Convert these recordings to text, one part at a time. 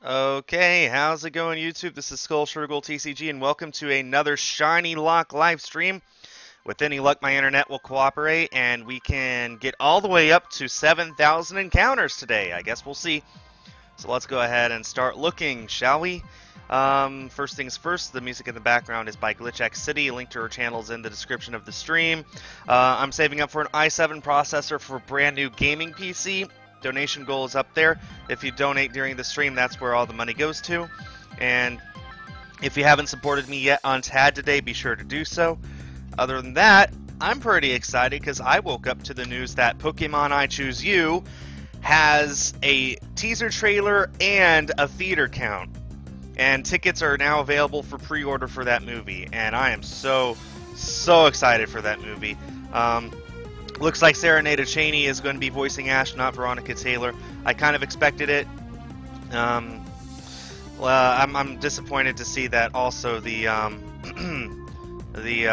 Okay, how's it going, YouTube? This is Skul TCG, and welcome to another ShinyLocke live stream. With any luck, my internet will cooperate, and we can get all the way up to 7,000 encounters today. I guess we'll see. So let's go ahead and start looking, shall we? First things first, the music in the background is by GlitchX City. Link to her channel is in the description of the stream. I'm saving up for an i7 processor for a brand new gaming PC. Donation goal is up there. If you donate during the stream, that's where all the money goes to. And if you haven't supported me yet on TAD today, be sure to do so. Other than that, I'm pretty excited because I woke up to the news that Pokemon I Choose You has a teaser trailer and a theater count. And tickets are now available for pre-order for that movie. And I am so excited for that movie. Looks like Serenade Cheney is going to be voicing Ash, not Veronica Taylor. I kind of expected it. I'm disappointed to see that also the the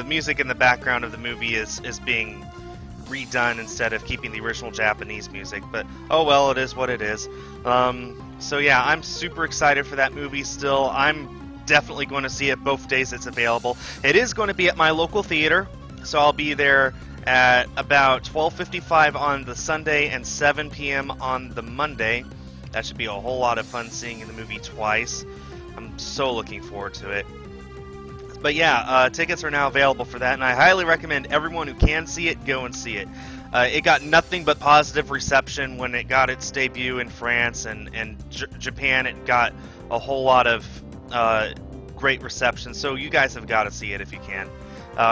music in the background of the movie is being redone instead of keeping the original Japanese music. But oh well, it is what it is. So yeah, I'm super excited for that movie still. I'm definitely going to see it both days it's available. It is going to be at my local theater. So I'll be there at about 12:55 on the Sunday and 7 p.m. on the Monday. That should be a whole lot of fun seeing the movie twice. I'm so looking forward to it. But yeah, tickets are now available for that, and I highly recommend everyone who can see it, go and see it. It got nothing but positive reception when it got its debut in France and Japan. It got a whole lot of great reception, so you guys have got to see it if you can.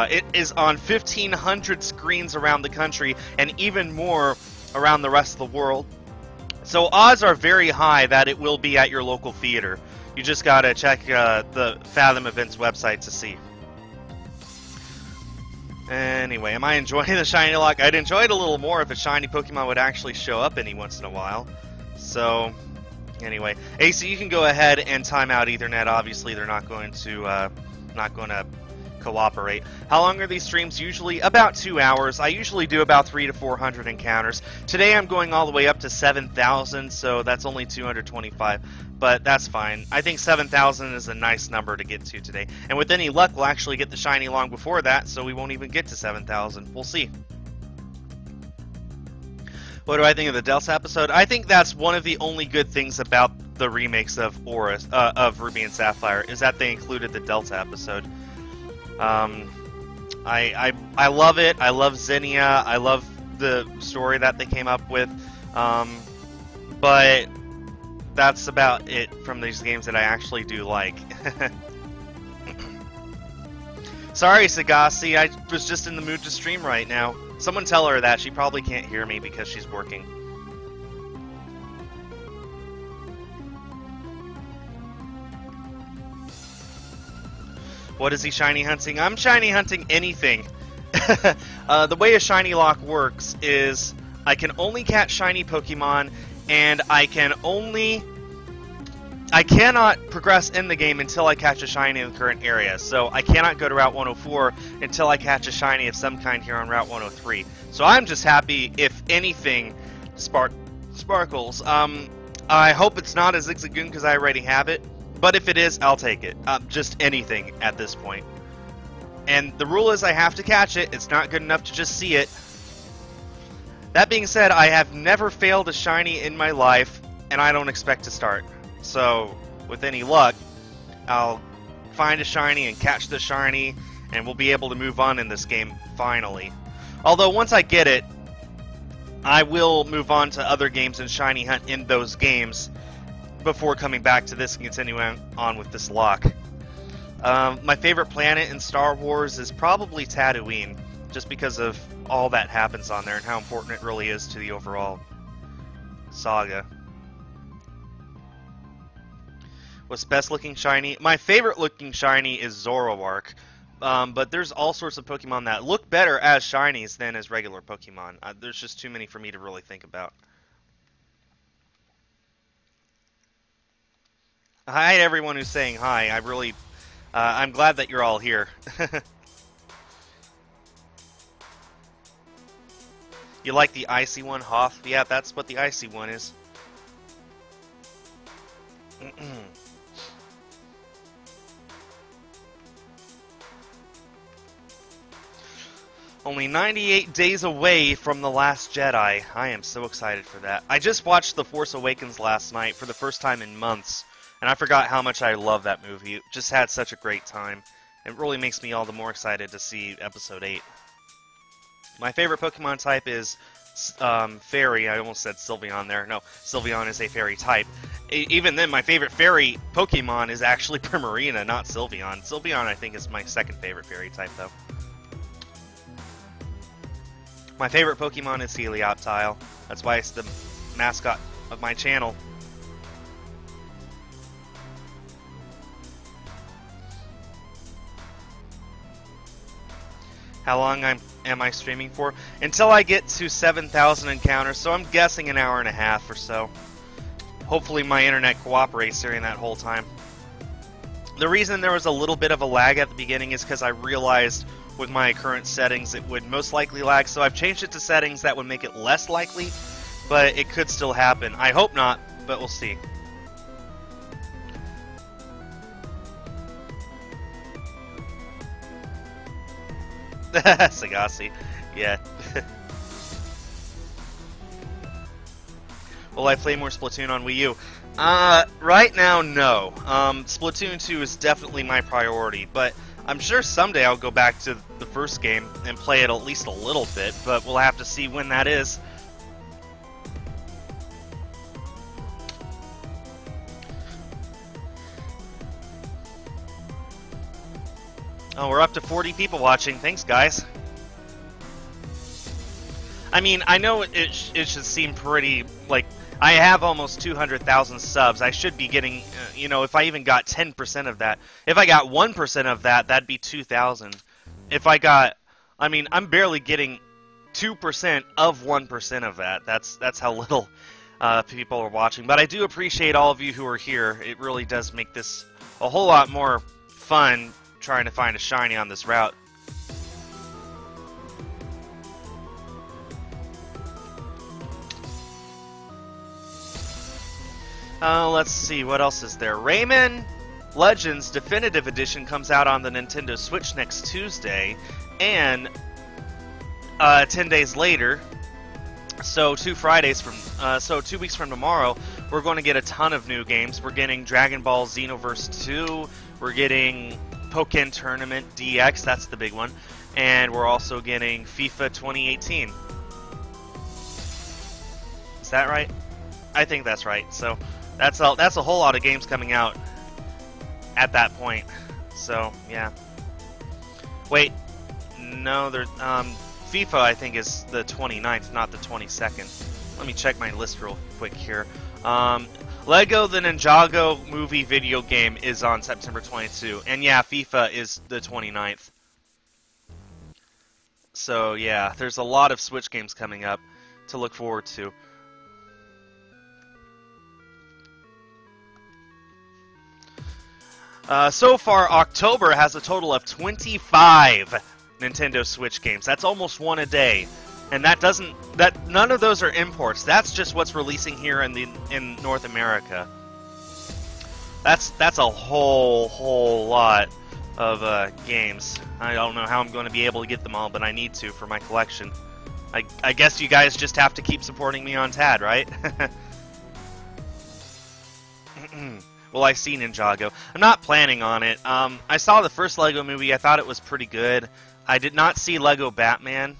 It is on 1,500 screens around the country and even more around the rest of the world. So odds are very high that it will be at your local theater. You just gotta check the Fathom Events website to see. Anyway, am I enjoying the ShinyLocke? I'd enjoy it a little more if a shiny Pokemon would actually show up any once in a while. So, anyway, AC, you can go ahead and time out Ethernet. Obviously, they're not going to cooperate. How long are these streams? Usually about 2 hours. I usually do about 300 to 400 encounters. Today I'm going all the way up to 7,000, so that's only 225, but that's fine. I think 7,000 is a nice number to get to today. And with any luck, we'll actually get the shiny long before that, so we won't even get to 7,000. We'll see. What do I think of the Delta episode? I think that's one of the only good things about the remakes of Ruby and Sapphire, is that they included the Delta episode. I love it. I love Zinnia. I love the story that they came up with. But that's about it from these games that I actually do like. Sorry, Sagasi. I was just in the mood to stream right now. Someone tell her that. She probably can't hear me because she's working. What is he shiny hunting? I'm shiny hunting anything. The way a ShinyLocke works is I can only catch shiny Pokemon, and I cannot progress in the game until I catch a shiny in the current area. So I cannot go to Route 104 until I catch a shiny of some kind here on Route 103. So I'm just happy if anything sparkles. I hope it's not a Zigzagoon because I already have it. But if it is, I'll take it. Just anything at this point. And the rule is I have to catch it. It's not good enough to just see it. That being said, I have never failed a shiny in my life, and I don't expect to start. So, with any luck, I'll find a shiny and catch the shiny, and we'll be able to move on in this game, finally. Although, once I get it, I will move on to other games and shiny hunt in those games before coming back to this and continuing on with this lock. My favorite planet in Star Wars is probably Tatooine, just because of all that happens on there and how important it really is to the overall saga. What's best looking shiny? My favorite looking shiny is Zoroark, but there's all sorts of Pokemon that look better as shinies than as regular Pokemon. There's just too many for me to really think about. Hi to everyone who's saying hi. I'm glad that you're all here. You like the icy one, Hoth? Yeah, that's what the icy one is. Only 98 days away from The Last Jedi. I am so excited for that. I just watched The Force Awakens last night for the first time in months, and I forgot how much I love that movie. It just had such a great time. It really makes me all the more excited to see Episode 8. My favorite Pokemon type is Fairy. I almost said Sylveon there. No, Sylveon is a Fairy type. Even then, my favorite Fairy Pokemon is actually Primarina, not Sylveon. Sylveon, I think, is my second favorite Fairy type, though. My favorite Pokemon is Helioptile. That's why it's the mascot of my channel. How long am I streaming for? Until I get to 7,000 encounters, so I'm guessing an hour and a half or so. Hopefully my internet cooperates during that whole time. The reason there was a little bit of a lag at the beginning is because I realized with my current settings it would most likely lag, so I've changed it to settings that would make it less likely, but it could still happen. I hope not, but we'll see. Sagasi, yeah. Will I play more Splatoon on Wii U? Right now, no. Splatoon 2 is definitely my priority, but I'm sure someday I'll go back to the first game and play it at least a little bit, but we'll have to see when that is. Oh, we're up to 40 people watching. Thanks, guys. I mean, I know it should seem pretty, like, I have almost 200,000 subs. I should be getting, you know, if I even got 10% of that. If I got 1% of that, that'd be 2,000. If I got, I mean, I'm barely getting 2% of 1% of that. That's how little people are watching. But I do appreciate all of you who are here. It really does make this a whole lot more fun trying to find a shiny on this route. Let's see, what else is there? Rayman Legends Definitive Edition comes out on the Nintendo Switch next Tuesday, and 10 days later, so 2 weeks from tomorrow, we're going to get a ton of new games. We're getting Dragon Ball Xenoverse 2, we're getting Pokken Tournament DX, that's the big one, and we're also getting FIFA 2018. Is that right? I think that's right. So that's a whole lot of games coming out at that point. So yeah. Wait, no, there's FIFA I think is the 29th, not the 22nd. Let me check my list real quick here. Lego the Ninjago movie video game is on September 22, and yeah, FIFA is the 29th. So yeah, there's a lot of Switch games coming up to look forward to. So far, October has a total of 25 Nintendo Switch games. That's almost one a day, and none of those are imports. That's just what's releasing here in North America. That's a whole lot of games. I don't know how I'm going to be able to get them all, but I need to for my collection. I guess you guys just have to keep supporting me on TAD, right? Well, I see Ninjago. I'm not planning on it. I saw the first Lego movie. I thought it was pretty good. I did not see Lego Batman.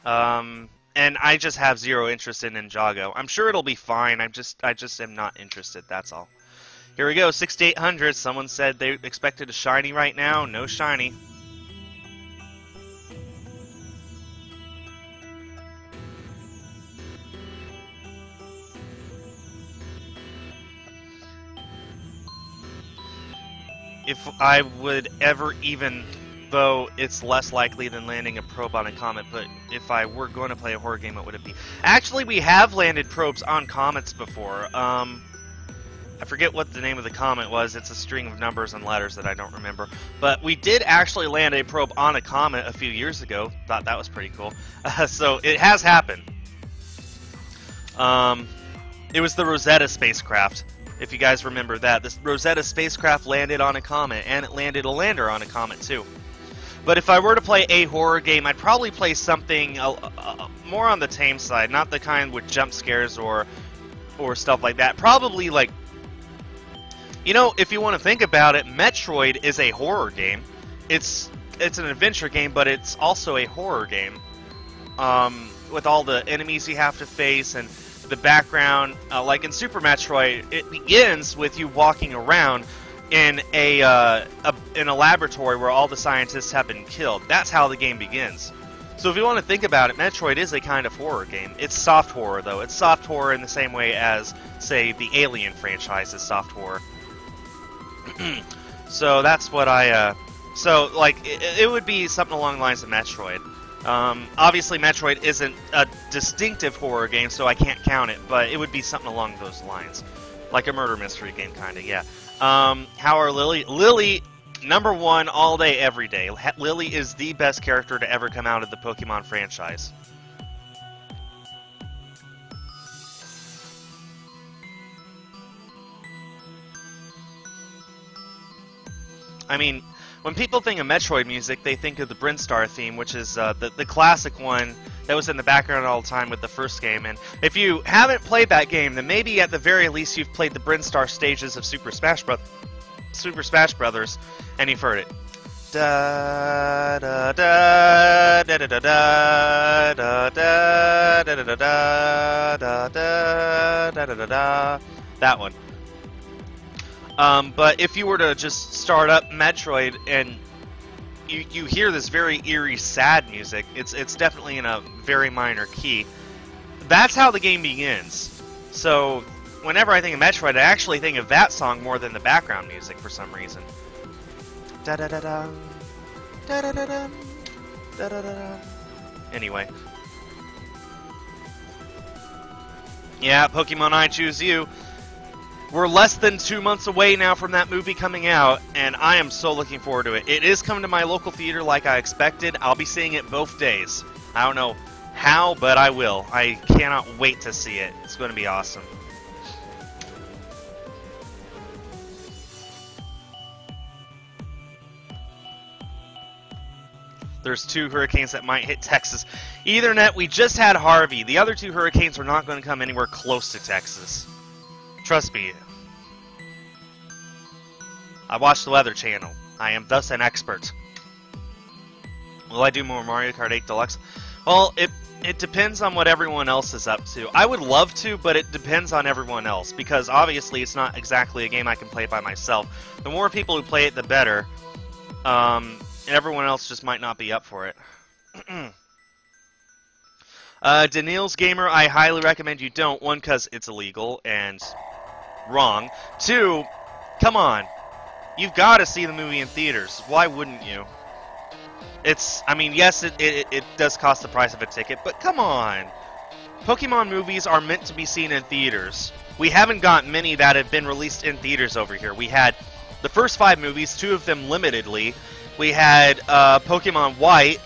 And I just have zero interest in Ninjago. I'm sure it'll be fine. I just am not interested. That's all. Here we go. 6800. Someone said they expected a shiny right now. No shiny. If I would ever even, though it's less likely than landing a probe on a comet, but if I were going to play a horror game, what would it be? Actually, we have landed probes on comets before. I forget what the name of the comet was. It's a string of numbers and letters that I don't remember. But we did actually land a probe on a comet a few years ago. Thought that was pretty cool. So it has happened. It was the Rosetta spacecraft. If you guys remember that. This Rosetta spacecraft landed on a comet, and it landed a lander on a comet too. But if I were to play a horror game, I'd probably play something more on the tame side, not the kind with jump scares or stuff like that. Probably like, you know, if you want to think about it, Metroid is a horror game. It's an adventure game, but it's also a horror game. With all the enemies you have to face and the background, like in Super Metroid, it begins with you walking around in a laboratory where all the scientists have been killed. That's how the game begins. So if you want to think about it, Metroid is a kind of horror game. It's soft horror, though. It's soft horror in the same way as, say, the Alien franchise is soft horror. So that's what I... So, like, it would be something along the lines of Metroid. Obviously, Metroid isn't a distinctive horror game, so I can't count it, but it would be something along those lines. Like a murder mystery game, kind of, yeah. How are Lily? Lily, #1 all day, every day. Lily is the best character to ever come out of the Pokemon franchise. I mean, when people think of Metroid music, they think of the Brinstar theme, which is the classic one that was in the background all the time with the first game. And if you haven't played that game, then maybe at the very least you've played the Brinstar stages of Super Smash Brothers, and you've heard it. Da da da da da da da da da da da da da da da da da. That one. But if you were to just start up Metroid and you hear this very eerie, sad music, it's definitely in a very minor key. That's how the game begins. So whenever I think of Metroid, I actually think of that song more than the background music for some reason. Da da da da, da da da da, da da da. Anyway, yeah, Pokemon I Choose You. We're less than 2 months away now from that movie coming out, and I am so looking forward to it. It is coming to my local theater like I expected. I'll be seeing it both days. I don't know how, but I will. I cannot wait to see it. It's going to be awesome. There's 2 hurricanes that might hit Texas. Ethernet, we just had Harvey. The other 2 hurricanes are not going to come anywhere close to Texas. Trust me. I watch the Weather Channel. I am thus an expert. Will I do more Mario Kart 8 Deluxe? Well, it depends on what everyone else is up to. I would love to, but it depends on everyone else, because obviously it's not exactly a game I can play by myself. The more people who play it, the better. And everyone else just might not be up for it. Daniil's Gamer, I highly recommend you don't. 1, because it's illegal and wrong. 2, come on. You've got to see the movie in theaters. Why wouldn't you? I mean, yes, it does cost the price of a ticket, but come on. Pokemon movies are meant to be seen in theaters. We haven't got many that have been released in theaters over here. We had the first 5 movies, 2 of them limitedly. We had Pokemon White,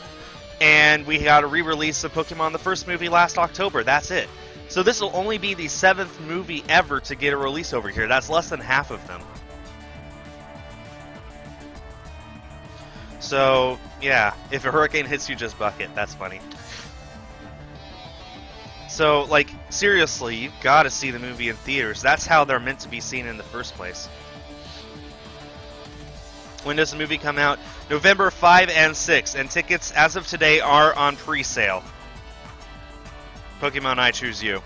and we got a re-release of Pokemon the first movie last October. That's it. So this will only be the 7th movie ever to get a release over here. That's less than half of them. So, yeah, if a hurricane hits you, just buck it. That's funny. So, like, seriously, you've got to see the movie in theaters. That's how they're meant to be seen in the first place. When does the movie come out? November 5 and 6, and tickets, as of today, are on pre-sale. Pokemon I Choose You.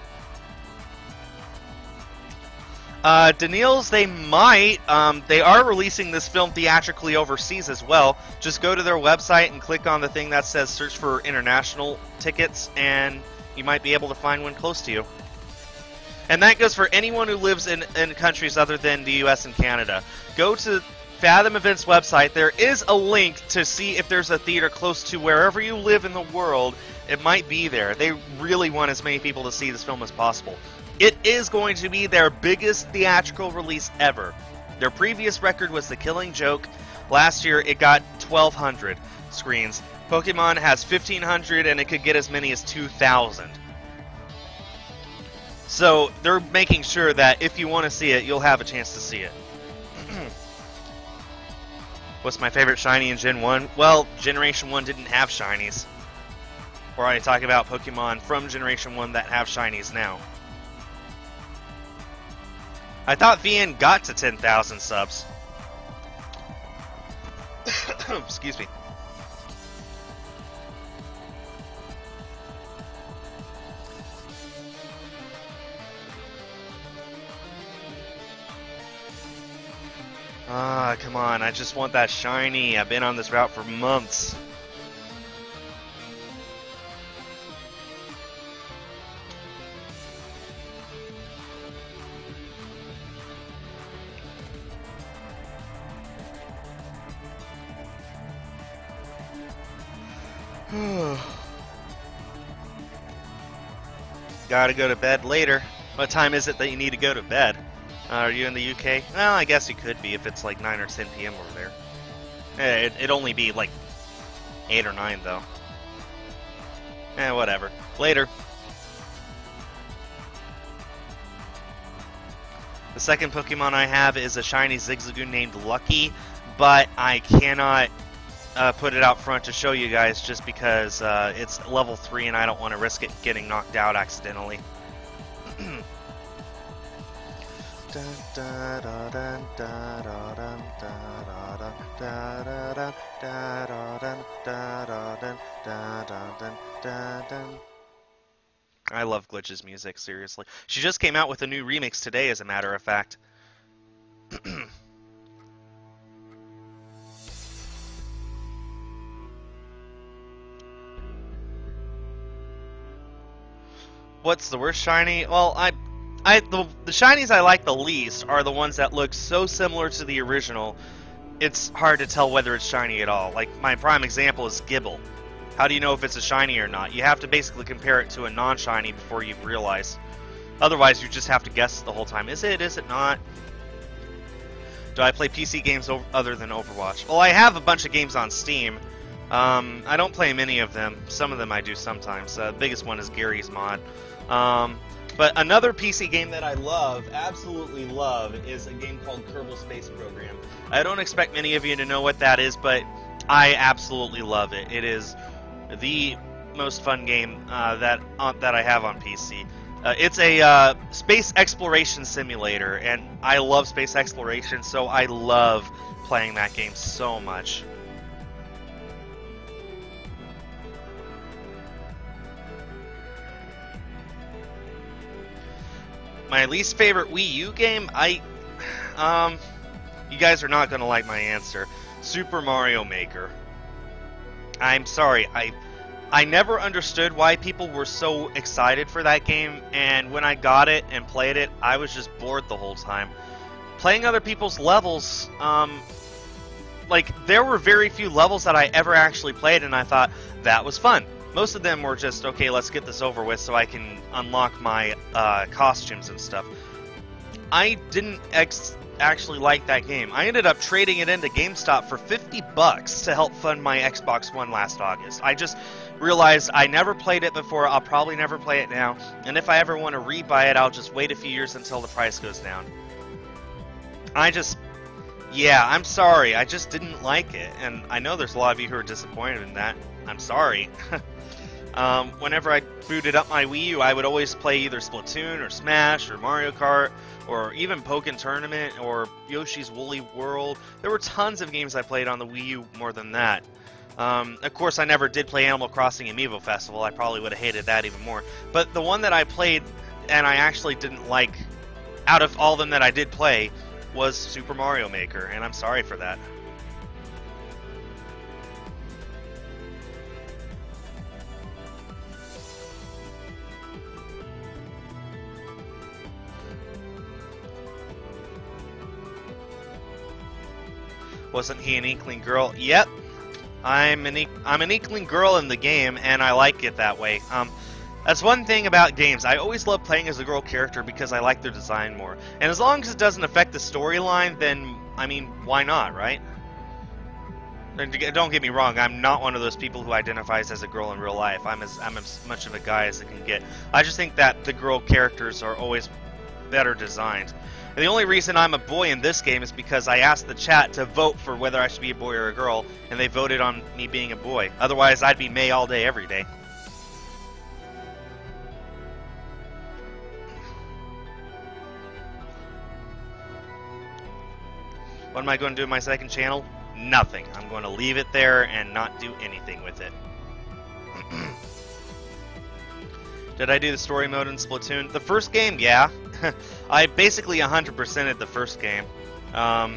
Daniil's, they might. They are releasing this film theatrically overseas as well. Just go to their website and click on the thing that says search for international tickets, and you might be able to find one close to you. And that goes for anyone who lives in countries other than the US and Canada. Go to Fathom Events website. There is a link to see if there's a theater close to wherever you live in the world. It might be there. They really want as many people to see this film as possible. It is going to be their biggest theatrical release ever. Their previous record was The Killing Joke. Last year, it got 1,200 screens. Pokemon has 1,500, and it could get as many as 2,000. So they're making sure that if you want to see it, you'll have a chance to see it. What's my favorite shiny in Gen 1? Well, Generation 1 didn't have shinies. We're already talking about Pokemon from Generation 1 that have shinies now. I thought VN got to 10,000 subs. Excuse me. Ah, come on, I just want that shiny. I've been on this route for months. Gotta go to bed later. What time is it that you need to go to bed? Are you in the UK? Well, I guess you could be if it's like 9 or 10 p.m. over there. It'd only be like 8 or 9 though. Whatever. Later. The second Pokemon I have is a shiny Zigzagoon named Lucky, but I cannot put it out front to show you guys just because it's level 3 and I don't want to risk it getting knocked out accidentally. I love Glitch's music, seriously. She just came out with a new remix today, as a matter of fact. What's the worst shiny? Well, the shinies I like the least are the ones that look so similar to the original, it's hard to tell whether it's shiny at all. Like, my prime example is Gibble. How do you know if it's a shiny or not? You have to basically compare it to a non-shiny before you realize. Otherwise, you just have to guess the whole time. Is it? Is it not? Do I play PC games other than Overwatch? Well, I have a bunch of games on Steam. I don't play many of them. Some of them I do sometimes. The biggest one is Gary's Mod. But another PC game that I love, absolutely love, is a game called Kerbal Space Program. I don't expect many of you to know what that is, but I absolutely love it. It is the most fun game that I have on PC. It's a space exploration simulator, and I love space exploration, so I love playing that game so much. My least favorite Wii U game, you guys are not going to like my answer. Super Mario Maker. I'm sorry, I never understood why people were so excited for that game, and when I got it and played it, I was just bored the whole time. Playing other people's levels, like, there were very few levels that I ever actually played, and I thought, that was fun. Most of them were just, okay, let's get this over with so I can unlock my costumes and stuff. I didn't actually like that game. I ended up trading it into GameStop for $50 to help fund my Xbox One last August. I just realized I never played it before, I'll probably never play it now, and if I ever want to rebuy it, I'll just wait a few years until the price goes down. Yeah, I'm sorry, I just didn't like it, and I know there's a lot of you who are disappointed in that. I'm sorry. Whenever I booted up my Wii U, I would always play either Splatoon or Smash or Mario Kart or even Pokken Tournament or Yoshi's Woolly World. There were tons of games I played on the Wii U more than that. Of course, I never did play Animal Crossing Amiibo Festival. I probably would have hated that even more. But the one that I played and I actually didn't like, out of all of them that I did play, was Super Mario Maker, and I'm sorry for that. Wasn't he an Inkling girl? Yep. I'm an Inkling girl in the game, and I like it that way. That's one thing about games. I always love playing as a girl character because I like their design more. And as long as it doesn't affect the storyline, then, I mean, why not, right? And don't get me wrong, I'm not one of those people who identifies as a girl in real life. I'm as much of a guy as it can get. I just think that the girl characters are always better designed. And the only reason I'm a boy in this game is because I asked the chat to vote for whether I should be a boy or a girl, and they voted on me being a boy. Otherwise, I'd be May all day, every day. What am I going to do with my second channel? Nothing. I'm going to leave it there and not do anything with it. Did I do the story mode in Splatoon? The first game, yeah. I basically 100%ed the first game. I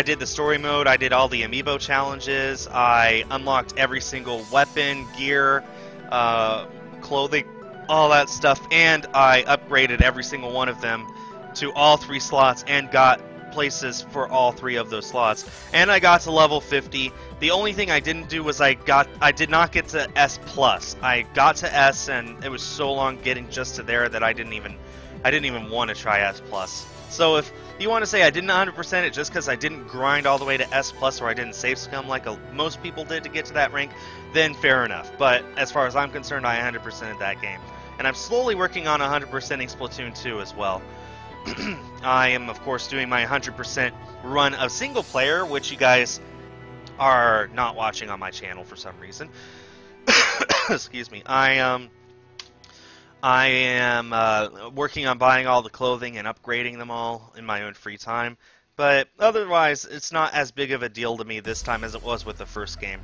did the story mode, I did all the amiibo challenges, I unlocked every single weapon, gear, clothing, all that stuff, and I upgraded every single one of them to all 3 slots and got places for all 3 of those slots. And I got to level 50. The only thing I didn't do was I did not get to S+. I got to S, and it was so long getting just to there that I didn't even want to try S+. So if you want to say I didn't 100% it just because I didn't grind all the way to S+, or I didn't save scum like most people did to get to that rank, then fair enough. But as far as I'm concerned, I 100%ed that game. And I'm slowly working on 100%ing Splatoon 2 as well. I am, of course, doing my 100% run of single player, which you guys are not watching on my channel for some reason. Excuse me. I am working on buying all the clothing and upgrading them all in my own free time. But otherwise, it's not as big of a deal to me this time as it was with the first game.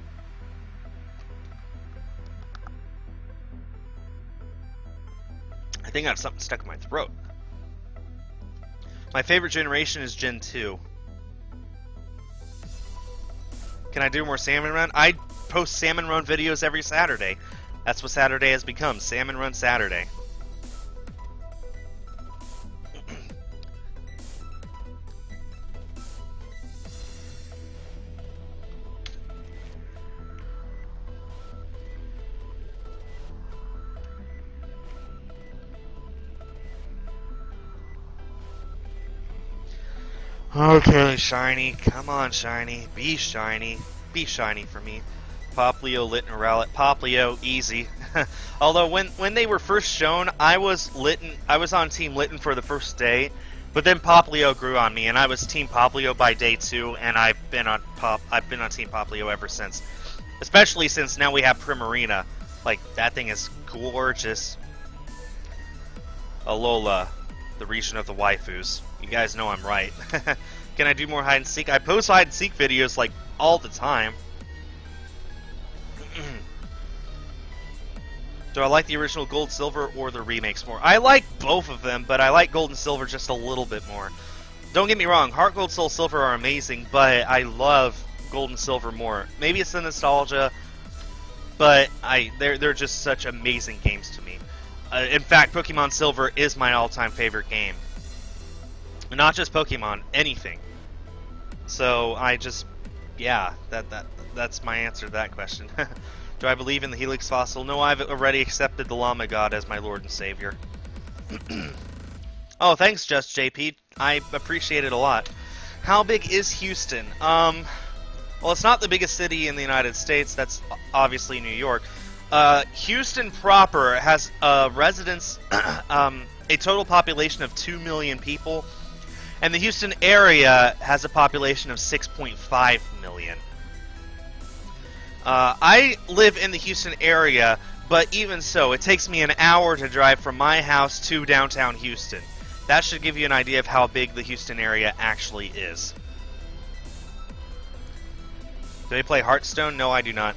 I think I have something stuck in my throat. My favorite generation is Gen 2. Can I do more Salmon Run? I post Salmon Run videos every Saturday. That's what Saturday has become, Salmon Run Saturday. Okay, Shiny. Come on, Shiny. Be Shiny. Be Shiny for me. Poplio, Litten, Rowlet. Poplio, easy. Although when they were first shown, I was on Team Litten for the first day, but then Poplio grew on me, and I was Team Poplio by day 2, and I've been on Team Poplio ever since. Especially since now we have Primarina. Like, that thing is gorgeous. Alola, the region of the waifus. You guys know I'm right. Can I do more hide and seek? I post hide and seek videos like all the time. Do I like the original Gold, Silver, or the remakes more? I like both of them, but I like Gold and Silver just a little bit more. Don't get me wrong, Heart Gold, Soul Silver are amazing, but I love Gold and Silver more. Maybe it's the nostalgia, but they're just such amazing games to me. In fact, Pokemon Silver is my all-time favorite game. Not just Pokemon, anything. So I just, yeah, that's my answer to that question. Do I believe in the Helix Fossil? No, I've already accepted the Llama God as my Lord and Savior. Oh, thanks, Just JP. I appreciate it a lot. How big is Houston? Well, it's not the biggest city in the United States. That's obviously New York. Houston proper has residents, a total population of 2 million people, and the Houston area has a population of 6.5 million. I live in the Houston area, but even so, it takes me an hour to drive from my house to downtown Houston. That should give you an idea of how big the Houston area actually is. Do they play Hearthstone? No, I do not.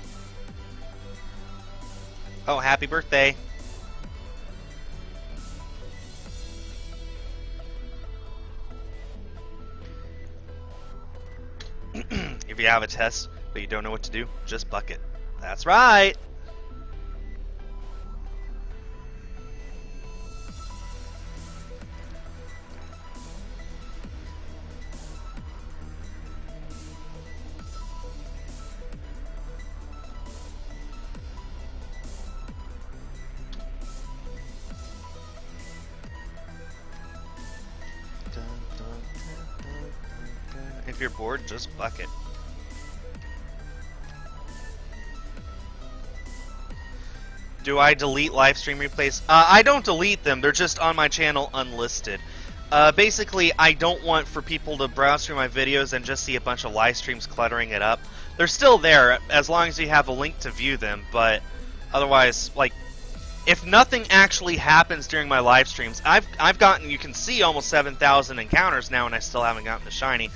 Oh, happy birthday. If you have a test, but you don't know what to do, just bucket. That's right! If you're bored, just bucket. Do I delete live stream replays? I don't delete them. They're just on my channel unlisted. Basically, I don't want for people to browse through my videos and just see a bunch of live streams cluttering it up. They're still there as long as you have a link to view them, but otherwise, like, if nothing actually happens during my live streams, I've gotten, you can see, almost 7,000 encounters now, and I still haven't gotten the shiny.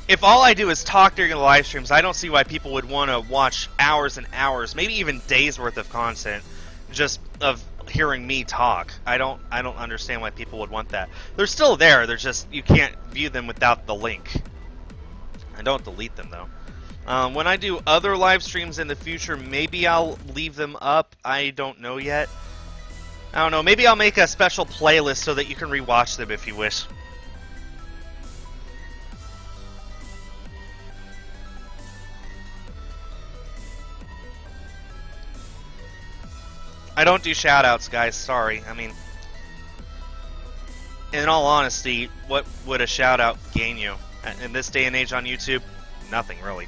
If all I do is talk during the live streams, I don't see why people would want to watch hours and hours, maybe even days worth of content, just of hearing me talk. I don't understand why people would want that. They're still there. They're just, you can't view them without the link. I don't delete them though. When I do other live streams in the future, maybe I'll leave them up. I don't know yet. I don't know. Maybe I'll make a special playlist so that you can rewatch them if you wish. I don't do shoutouts, guys. Sorry. I mean, in all honesty, what would a shoutout gain you? In this day and age on YouTube, nothing really.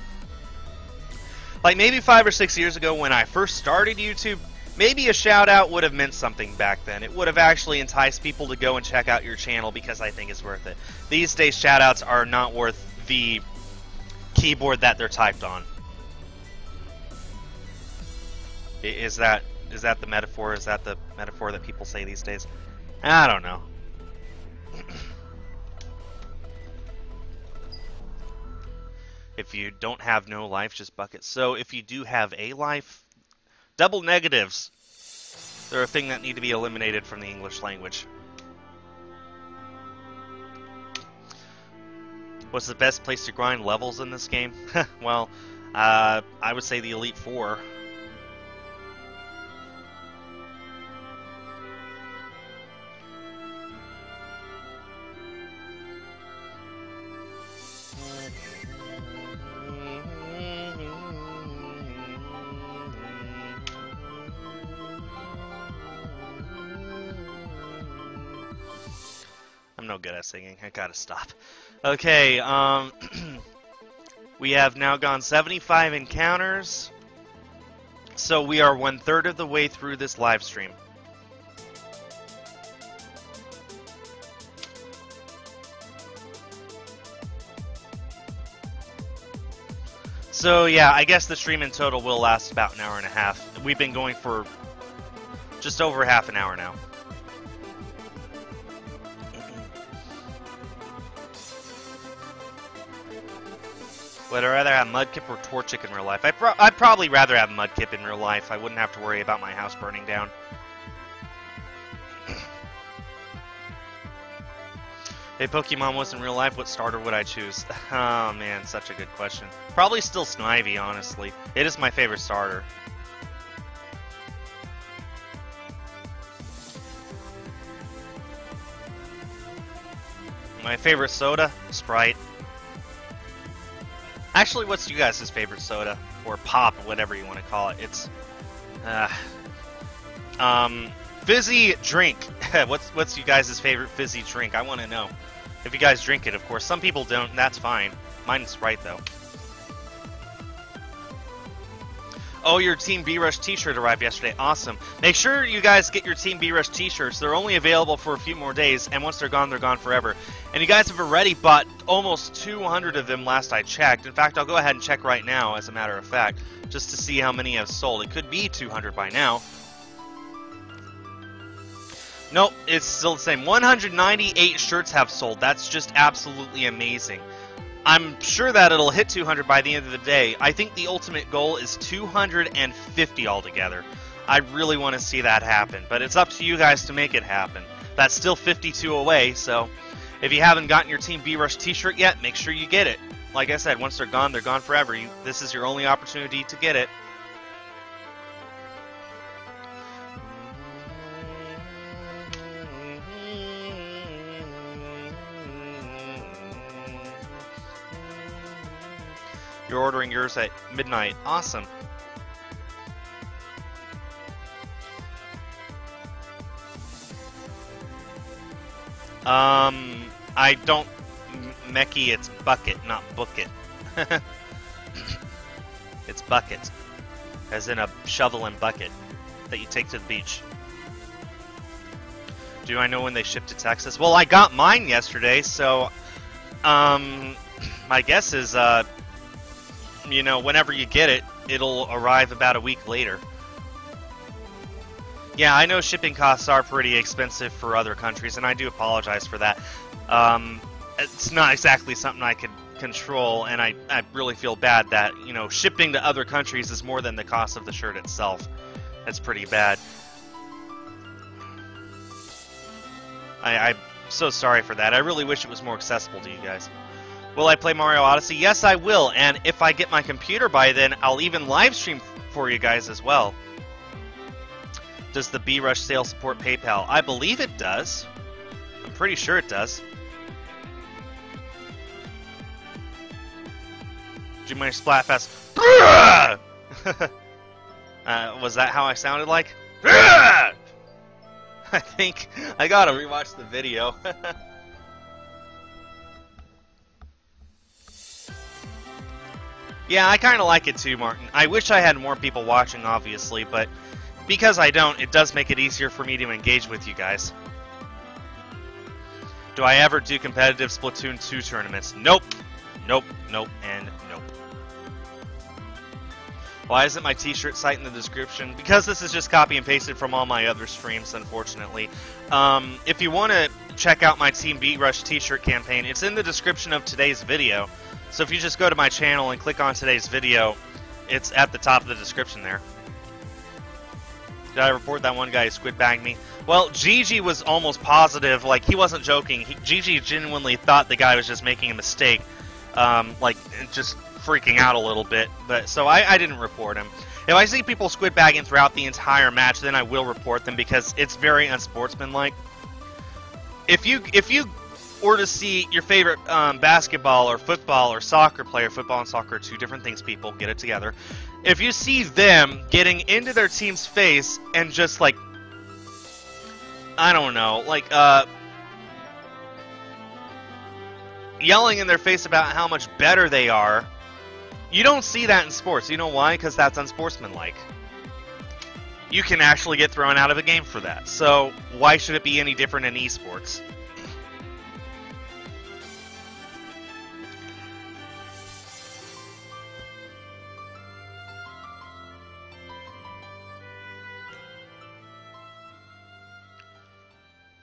Like maybe 5 or 6 years ago when I first started YouTube, maybe a shoutout would have meant something back then. It would have actually enticed people to go and check out your channel because I think it's worth it. These days, shoutouts are not worth the keyboard that they're typed on. Is that the metaphor? Is that the metaphor that people say these days? I don't know. If you don't have no life, just buckets. So if you do have a life, double negatives, they're a thing that need to be eliminated from the English language. What's the best place to grind levels in this game? Well, I would say the Elite Four. I'm no good at singing. I gotta stop. Okay, we have now gone 75 encounters. So we are 1/3 of the way through this live stream. So yeah, I guess the stream in total will last about an hour and a half. We've been going for just over half an hour now. Would I rather have Mudkip or Torchic in real life? I'd probably rather have Mudkip in real life. I wouldn't have to worry about my house burning down. If Pokemon was in real life, what starter would I choose? Oh man, such a good question. Probably still Snivy, honestly. It is my favorite starter. My favorite soda? Sprite. Actually, what's you guys' favorite soda? Or pop, whatever you want to call it. It's... fizzy drink. What's you guys' favorite fizzy drink? I want to know. If you guys drink it, of course. Some people don't, and that's fine. Mine's Sprite, though. Oh, your Team B-Rush t-shirt arrived yesterday. Awesome. Make sure you guys get your Team B-Rush t-shirts. They're only available for a few more days, and once they're gone forever. And you guys have already bought almost 200 of them last I checked. In fact, I'll go ahead and check right now, as a matter of fact, just to see how many have sold. It could be 200 by now. Nope, it's still the same. 198 shirts have sold. That's just absolutely amazing. I'm sure that it'll hit 200 by the end of the day. I think the ultimate goal is 250 altogether. I really want to see that happen, but it's up to you guys to make it happen. That's still 52 away, so if you haven't gotten your Team B-Rush t-shirt yet, make sure you get it. Like I said, once they're gone forever. This is your only opportunity to get it. You're ordering yours at midnight. Awesome. I don't Mechie, it's bucket, not book it. It's bucket. As in a shovel and bucket. that you take to the beach. Do I know when they ship to Texas? Well, I got mine yesterday, so my guess is, you know, whenever you get it, it'll arrive about a week later. Yeah, I know shipping costs are pretty expensive for other countries, and I do apologize for that. It's not exactly something I could control, and I really feel bad that, you know, shipping to other countries is more than the cost of the shirt itself. That's pretty bad. I'm so sorry for that. I really wish it was more accessible to you guys. Will I play Mario Odyssey? Yes, I will, and if I get my computer by then, I'll even live stream for you guys as well. Does the B-Rush sale support PayPal? I believe it does. I'm pretty sure it does. Do my Splatfest. Was that how I sounded like? I think I gotta rewatch the video. Yeah, I kind of like it too, Martin. I wish I had more people watching, obviously, but because I don't, it does make it easier for me to engage with you guys. Do I ever do competitive Splatoon 2 tournaments? Nope. Nope, nope, and nope. Why isn't my t-shirt site in the description? Because this is just copy and pasted from all my other streams, unfortunately. If you want to check out my Team B-Rush t-shirt campaign, it's in the description of today's video. So if you just go to my channel and click on today's video, it's at the top of the description there. Did I report that one guy who squid bagged me? Well, Gigi was almost positive, like, he wasn't joking. Gigi genuinely thought the guy was just making a mistake, like, just freaking out a little bit, but so I didn't report him. If I see people squid bagging throughout the entire match, then I will report them because it's very unsportsmanlike. If you were to see your favorite basketball or football or soccer player, football and soccer are two different things, people, get it together. If you see them getting into their team's face and just like, I don't know, like yelling in their face about how much better they are, you don't see that in sports. You know why? Because that's unsportsmanlike. You can actually get thrown out of a game for that. So why should it be any different in esports?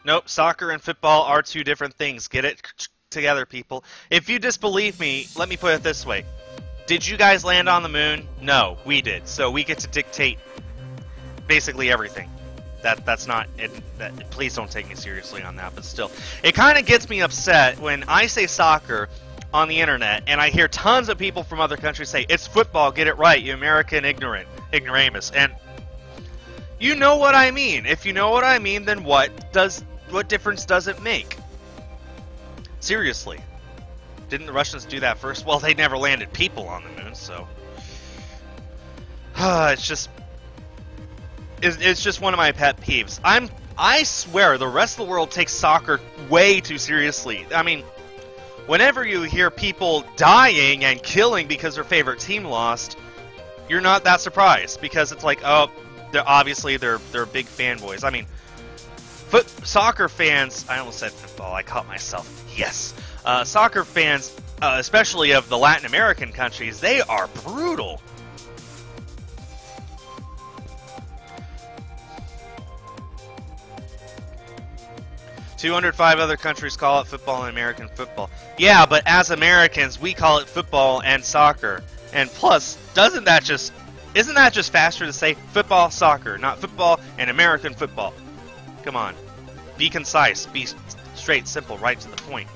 Nope, soccer and football are two different things. Get it together, people. If you disbelieve me, let me put it this way. Did you guys land on the moon? No, we did. So we get to dictate basically everything. That's not it. Please don't take me seriously on that, but still. It kind of gets me upset when I say soccer on the internet and I hear tons of people from other countries say, it's football, get it right, you American ignoramus. And you know what I mean. If you know what I mean, then what difference does it make? Seriously. Didn't the Russians do that first? Well, they never landed people on the moon, so it's just one of my pet peeves. I swear the rest of the world takes soccer way too seriously. I mean, whenever you hear people dying and killing because their favorite team lost, you're not that surprised because it's like, oh, obviously they're big fanboys. I mean, soccer fans, I almost said football, I caught myself. Yes. Soccer fans, especially of the Latin American countries, they are brutal. "205 other countries call it football and American football." Yeah, but as Americans, we call it football and soccer. And plus, isn't that just faster to say football, soccer, not football and American football? Come on. Be concise. Be straight, simple, right to the point.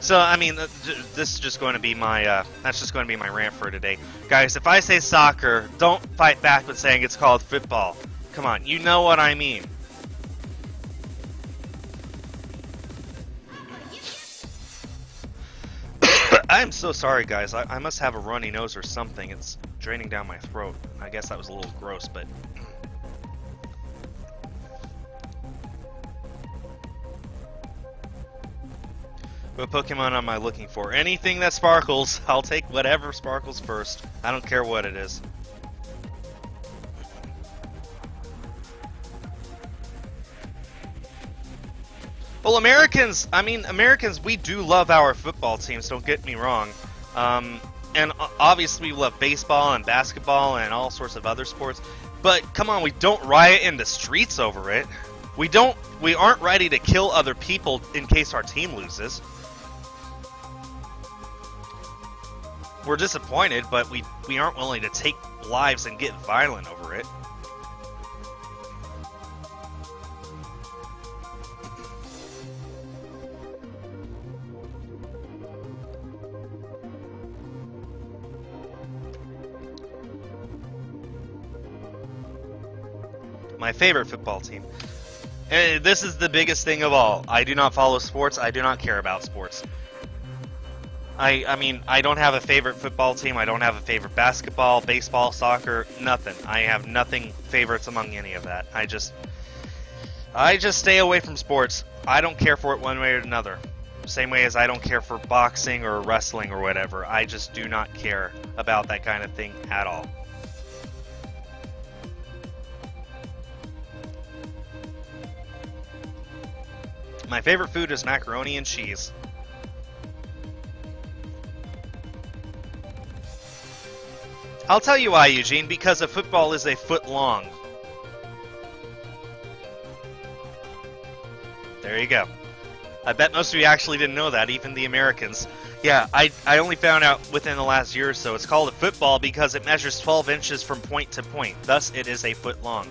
So, I mean, this is just going to be my, that's just going to be my rant for today. Guys, if I say soccer, don't fight back with saying it's called football. Come on, you know what I mean. I'm so sorry, guys. I must have a runny nose or something. It's draining down my throat. I guess that was a little gross, but... What Pokemon am I looking for? Anything that sparkles. I'll take whatever sparkles first. I don't care what it is. Well, Americans, we do love our football teams, don't get me wrong. And obviously we love baseball and basketball and all sorts of other sports. But come on, we don't riot in the streets over it. We aren't ready to kill other people in case our team loses. We're disappointed, but we aren't willing to take lives and get violent over it. My favorite football team. And this is the biggest thing of all. I do not follow sports. I do not care about sports. I mean, I don't have a favorite football team. I don't have a favorite basketball, baseball, soccer, nothing. I have nothing favorites among any of that. I just stay away from sports. I don't care for it one way or another. Same way as I don't care for boxing or wrestling or whatever. I just do not care about that kind of thing at all. My favorite food is macaroni and cheese. I'll tell you why, Eugene, because a football is a foot long. There you go. I bet most of you actually didn't know that, even the Americans. Yeah, I only found out within the last year or so. It's called a football because it measures 12 inches from point to point. Thus, it is a foot long.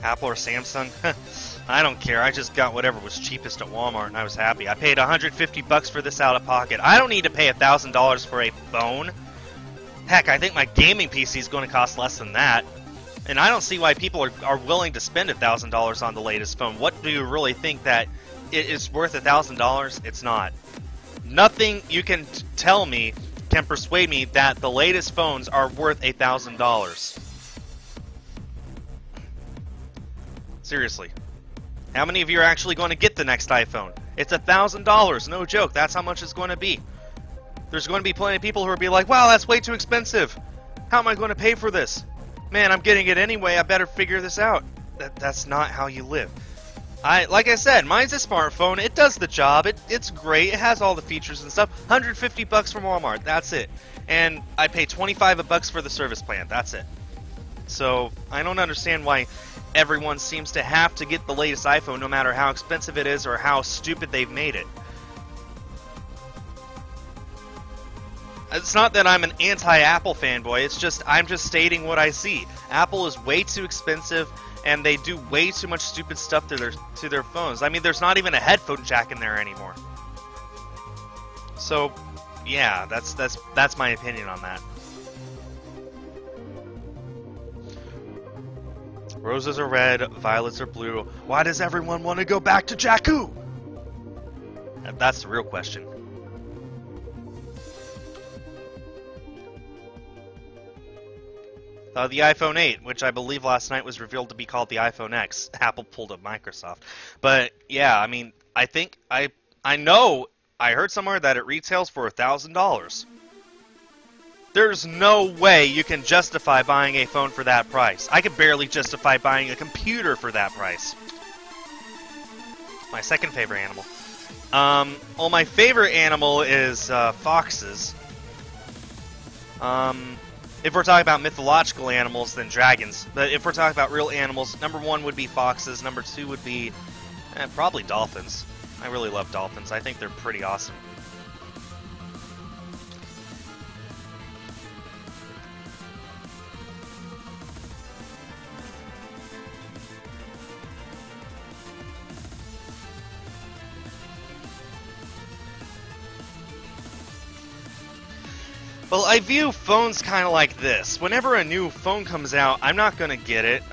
Apple or Samsung? I don't care. I just got whatever was cheapest at Walmart and I was happy. I paid $150 for this out of pocket. I don't need to pay $1,000 for a phone. Heck, I think my gaming PC is going to cost less than that. And I don't see why people are willing to spend $1,000 on the latest phone. What do you really think that it is worth $1,000? It's not. Nothing you can tell me can persuade me that the latest phones are worth $1,000. Seriously. How many of you are actually going to get the next iPhone? It's $1,000, no joke. That's how much it's going to be. There's going to be plenty of people who will be like, wow, that's way too expensive. How am I going to pay for this? Man, I'm getting it anyway. I better figure this out. That's not how you live. Like I said, mine's a smartphone. It does the job. It's great. It has all the features and stuff. $150 from Walmart. That's it. And I pay $25 for the service plan. That's it. So I don't understand why everyone seems to have to get the latest iPhone no matter how expensive it is or how stupid they've made it. It's not that I'm an anti-Apple fanboy, it's just I'm just stating what I see. Apple is way too expensive and they do way too much stupid stuff to their phones. I mean, there's not even a headphone jack in there anymore. So, yeah, that's my opinion on that. Roses are red, violets are blue. Why does everyone want to go back to Jakku? That's the real question. The iPhone 8, which I believe last night was revealed to be called the iPhone X. Apple pulled up Microsoft. But yeah, I mean, I think I heard somewhere that it retails for $1,000. There's no way you can justify buying a phone for that price. I could barely justify buying a computer for that price. My second favorite animal. Well, my favorite animal is foxes. If we're talking about mythological animals, then dragons. But if we're talking about real animals, number one would be foxes. Number two would be probably dolphins. I really love dolphins. I think they're pretty awesome. Well, I view phones kind of like this. Whenever a new phone comes out, I'm not going to get it,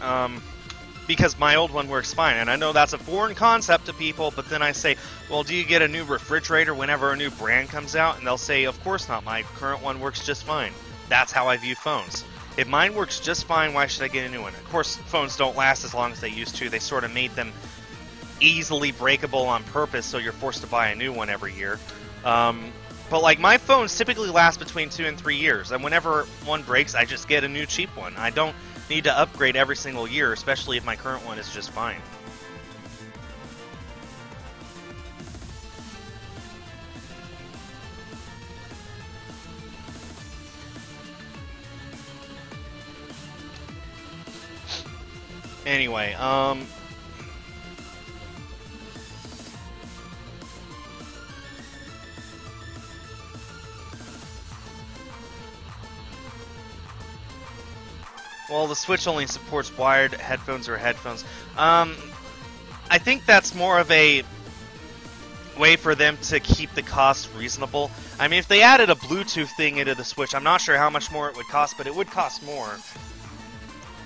because my old one works fine. And I know that's a foreign concept to people, but then I say, well, do you get a new refrigerator whenever a new brand comes out? And they'll say, of course not, my current one works just fine. That's how I view phones. If mine works just fine, why should I get a new one? Of course, phones don't last as long as they used to. They sort of made them easily breakable on purpose, so you're forced to buy a new one every year. But like, my phones typically last between 2 and 3 years, and whenever one breaks, I just get a new cheap one. I don't need to upgrade every single year, especially if my current one is just fine. Anyway, well, the Switch only supports wired headphones or headphones. I think that's more of a way for them to keep the cost reasonable. I mean, if they added a Bluetooth thing into the Switch, I'm not sure how much more it would cost, but it would cost more.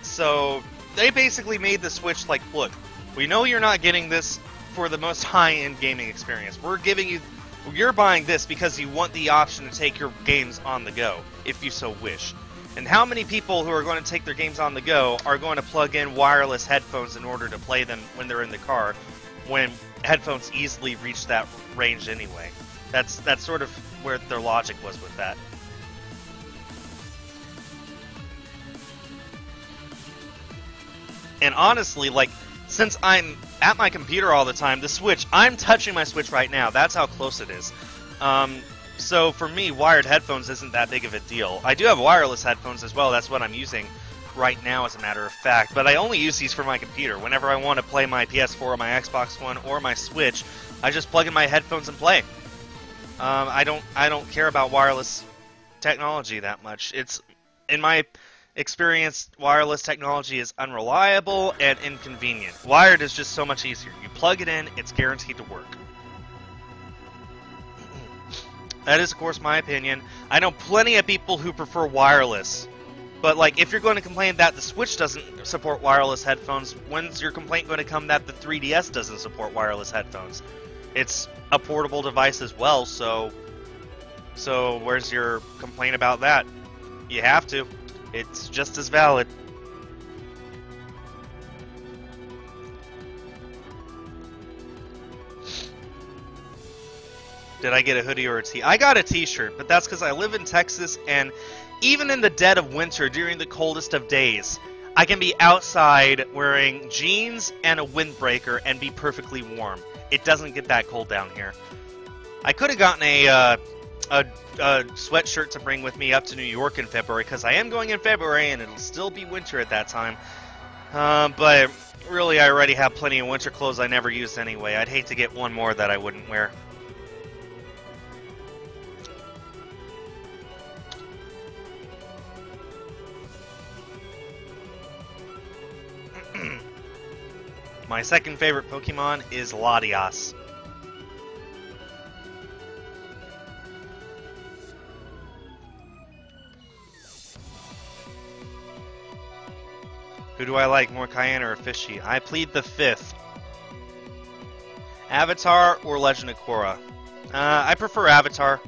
So they basically made the Switch like, look, we know you're not getting this for the most high-end gaming experience. We're giving you, you're buying this because you want the option to take your games on the go, if you so wish. And how many people who are going to take their games on the go are going to plug in wireless headphones in order to play them when they're in the car, when headphones easily reach that range anyway? That's sort of where their logic was with that. And honestly, like, since I'm at my computer all the time, the Switch, I'm touching my Switch right now. That's how close it is. So for me, wired headphones isn't that big of a deal. I do have wireless headphones as well. That's what I'm using right now, as a matter of fact. But I only use these for my computer. Whenever I want to play my PS4 or my Xbox One or my Switch, I just plug in my headphones and play. I don't care about wireless technology that much. It's, in my experience, wireless technology is unreliable and inconvenient. Wired is just so much easier. You plug it in, it's guaranteed to work. That is, of course, my opinion. I know plenty of people who prefer wireless. But, like, if you're going to complain that the Switch doesn't support wireless headphones, when's your complaint going to come that the 3DS doesn't support wireless headphones? It's a portable device as well, so where's your complaint about that? You have to. It's just as valid. Did I get a hoodie or a tee? I got a t-shirt, but that's because I live in Texas, and even in the dead of winter, during the coldest of days, I can be outside wearing jeans and a windbreaker and be perfectly warm. It doesn't get that cold down here. I could have gotten a sweatshirt to bring with me up to New York in February, because I am going in February, and it'll still be winter at that time. But really, I already have plenty of winter clothes I never used anyway. I'd hate to get one more that I wouldn't wear. My second favorite Pokemon is Latias. Who do I like more, Cayenne or Fishy? I plead the fifth. Avatar or Legend of Korra? I prefer Avatar.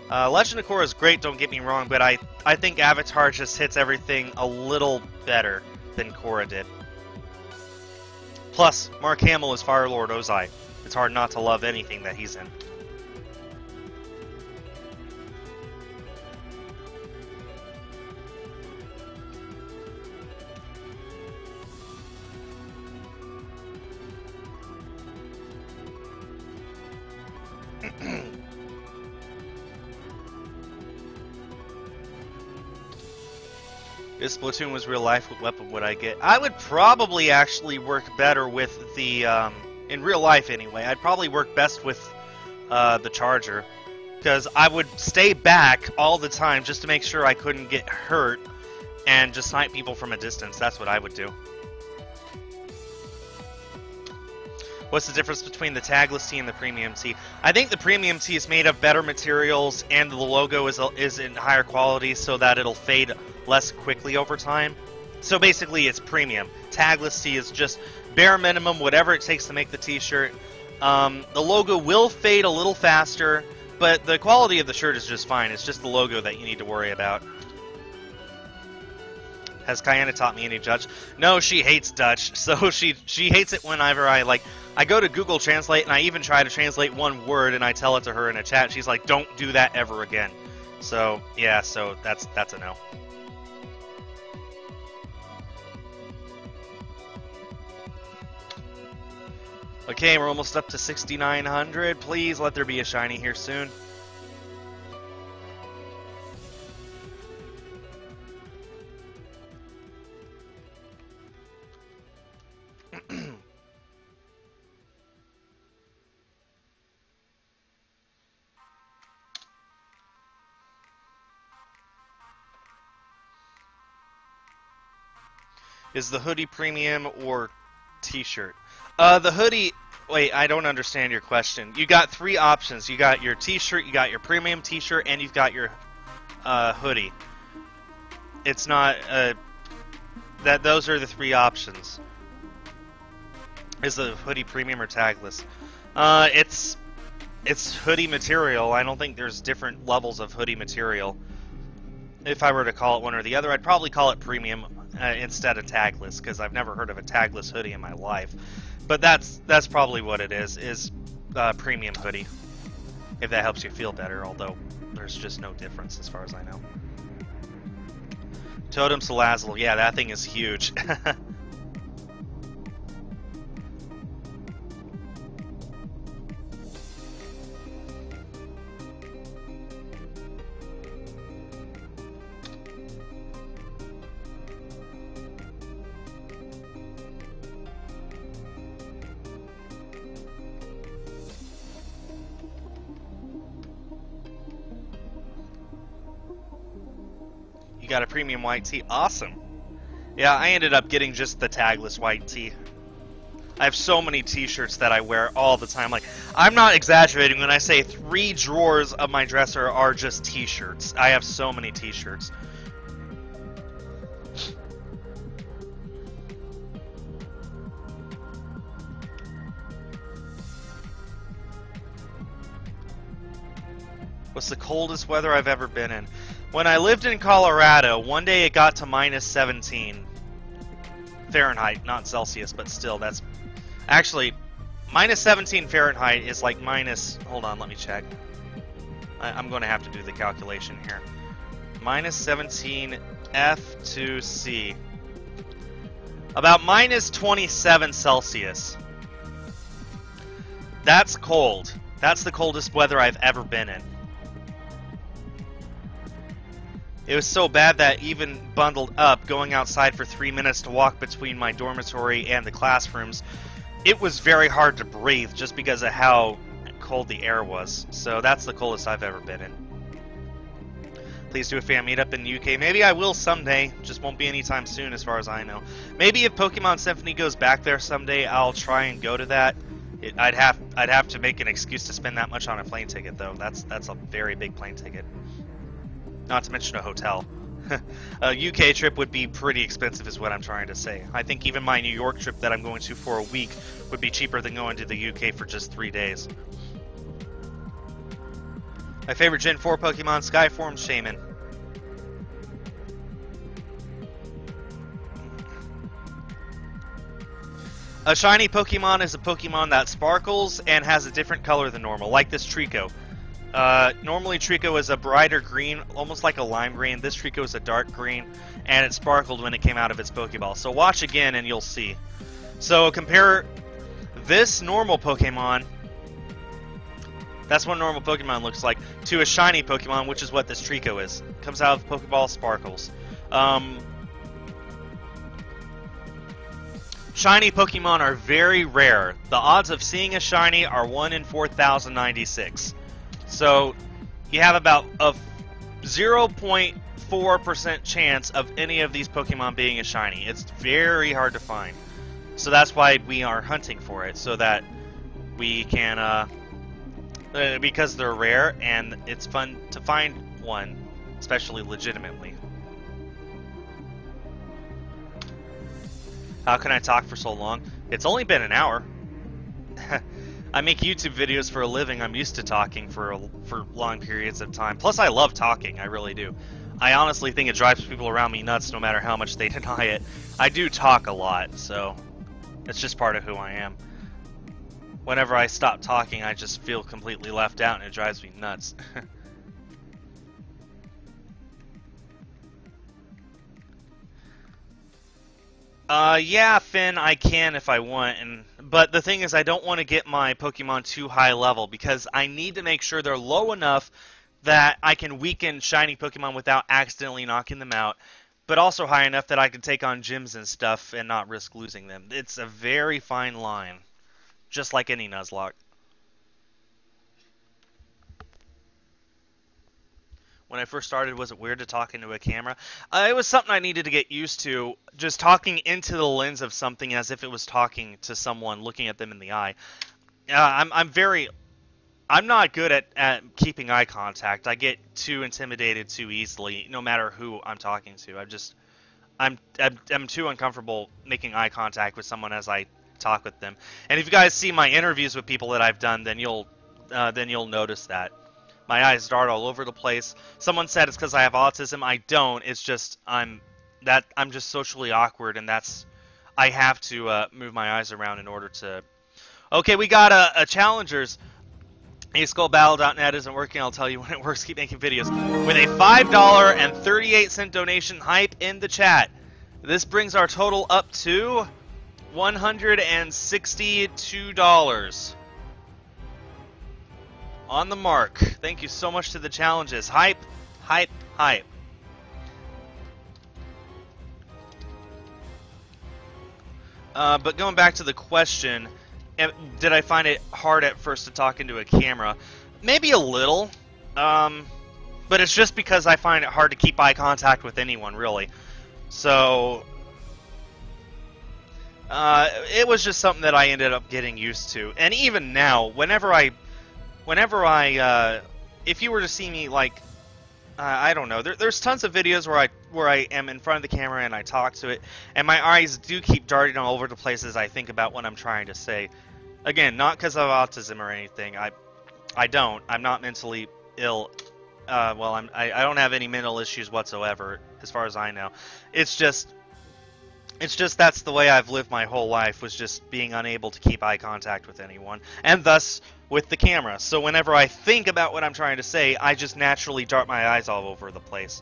Legend of Korra is great, don't get me wrong, but I think Avatar just hits everything a little better than Korra did. Plus, Mark Hamill is Fire Lord Ozai. It's hard not to love anything that he's in. If Splatoon was real life, what weapon would I get? I would probably actually work better with the, in real life anyway, I'd probably work best with the charger. Because I would stay back all the time just to make sure I couldn't get hurt and just snipe people from a distance. That's what I would do. What's the difference between the tagless tee and the premium tee? I think the premium tee is made of better materials and the logo is in higher quality so that it'll fade less quickly over time. So basically it's premium. Tagless tee is just bare minimum, whatever it takes to make the t-shirt. The logo will fade a little faster, but the quality of the shirt is just fine. It's just the logo that you need to worry about. Has Kayana taught me any Dutch? No, she hates Dutch. So she hates it whenever I go to Google Translate and I even try to translate one word and I tell it to her in a chat. She's like, "Don't do that ever again." So yeah, so that's a no. Okay, we're almost up to 6,900. Please let there be a shiny here soon. Is the hoodie premium or t-shirt? The hoodie... Wait, I don't understand your question. You got three options. You got your t-shirt, you got your premium t-shirt, and you've got your hoodie. It's not... those are the three options. Is the hoodie premium or tagless? It's hoodie material. I don't think there's different levels of hoodie material. If I were to call it one or the other, I'd probably call it premium instead of tagless, because I've never heard of a tagless hoodie in my life. But that's probably what it is premium hoodie. If that helps you feel better, although there's just no difference as far as I know. Totem Salazzle, yeah, that thing is huge. Got a premium white tee. Awesome. Yeah, I ended up getting just the tagless white tee. I have so many t-shirts that I wear all the time. Like, I'm not exaggerating when I say 3 drawers of my dresser are just t-shirts. I have so many t-shirts. What's the coldest weather I've ever been in? When I lived in Colorado, one day it got to minus 17 Fahrenheit, not Celsius, but still, that's... Actually, minus 17 Fahrenheit is like minus... Hold on, let me check. I'm going to have to do the calculation here. Minus 17 F to C. About minus 27 Celsius. That's cold. That's the coldest weather I've ever been in. It was so bad that even bundled up, going outside for 3 minutes to walk between my dormitory and the classrooms, it was very hard to breathe just because of how cold the air was. So that's the coldest I've ever been in. Please do a fan meetup in the UK. Maybe I will someday, just won't be anytime soon as far as I know. Maybe if Pokemon Symphony goes back there someday, I'll try and go to that. I'd have to make an excuse to spend that much on a plane ticket though. That's a very big plane ticket. Not to mention a hotel. A UK trip would be pretty expensive is what I'm trying to say. I think even my New York trip that I'm going to for a week would be cheaper than going to the UK for just 3 days. My favorite Gen 4 Pokemon, Skyform Shaman. A shiny Pokemon is a Pokemon that sparkles and has a different color than normal, like this Trico. Normally Trico is a brighter green, almost like a lime green. This Trico is a dark green, and it sparkled when it came out of its Pokeball. So watch again and you'll see. So compare this normal Pokemon, that's what a normal Pokemon looks like, to a shiny Pokemon, which is what this Trico is. Comes out of the Pokeball, sparkles. Shiny Pokemon are very rare. The odds of seeing a shiny are 1 in 4,096. So, you have about a 0.4% chance of any of these Pokemon being a shiny. It's very hard to find. So that's why we are hunting for it, so that we can, because they're rare, and it's fun to find one, especially legitimately. How can I talk for so long? It's only been an hour. I make YouTube videos for a living. I'm used to talking for long periods of time. Plus, I love talking. I really do. I honestly think it drives people around me nuts no matter how much they deny it. I do talk a lot, so it's just part of who I am. Whenever I stop talking, I just feel completely left out and it drives me nuts. Yeah, Finn, I can if I want, but the thing is I don't want to get my Pokemon too high level because I need to make sure they're low enough that I can weaken shiny Pokemon without accidentally knocking them out, but also high enough that I can take on gyms and stuff and not risk losing them. It's a very fine line, just like any Nuzlocke. When I first started, was it weird to talk into a camera? It was something I needed to get used to, just talking into the lens of something as if it was talking to someone, looking at them in the eye. I'm not good at keeping eye contact. I get too intimidated too easily, no matter who I'm talking to. I'm too uncomfortable making eye contact with someone as I talk with them. And if you guys see my interviews with people that I've done, then you'll notice that. My eyes dart all over the place. Someone said it's because I have autism. I don't. It's just I'm just socially awkward, and I have to move my eyes around in order to. Okay, we got a challengers. SkulBattle.net isn't working. I'll tell you when it works. Keep making videos with a $5.38 donation. Hype in the chat. This brings our total up to $162. On the mark. Thank you so much to the challenges. Hype, hype, hype. But going back to the question, did I find it hard at first to talk into a camera? Maybe a little. But it's just because I find it hard to keep eye contact with anyone, really. So it was just something that I ended up getting used to. And even now, whenever I if you were to see me, like, I don't know, there's tons of videos where I am in front of the camera and I talk to it, and my eyes do keep darting all over the place as I think about what I'm trying to say. Again, not because of autism or anything. I'm not mentally ill. Well, I don't have any mental issues whatsoever, as far as I know. It's just that's the way I've lived my whole life, was just being unable to keep eye contact with anyone, and thus with the camera. So whenever I think about what I'm trying to say, I just naturally dart my eyes all over the place.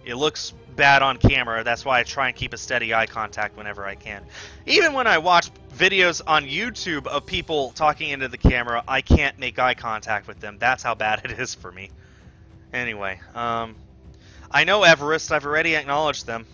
It looks bad on camera. That's why I try and keep a steady eye contact whenever I can. Even when I watch videos on YouTube of people talking into the camera, I can't make eye contact with them. That's how bad it is for me. Anyway, I know Everest. I've already acknowledged them.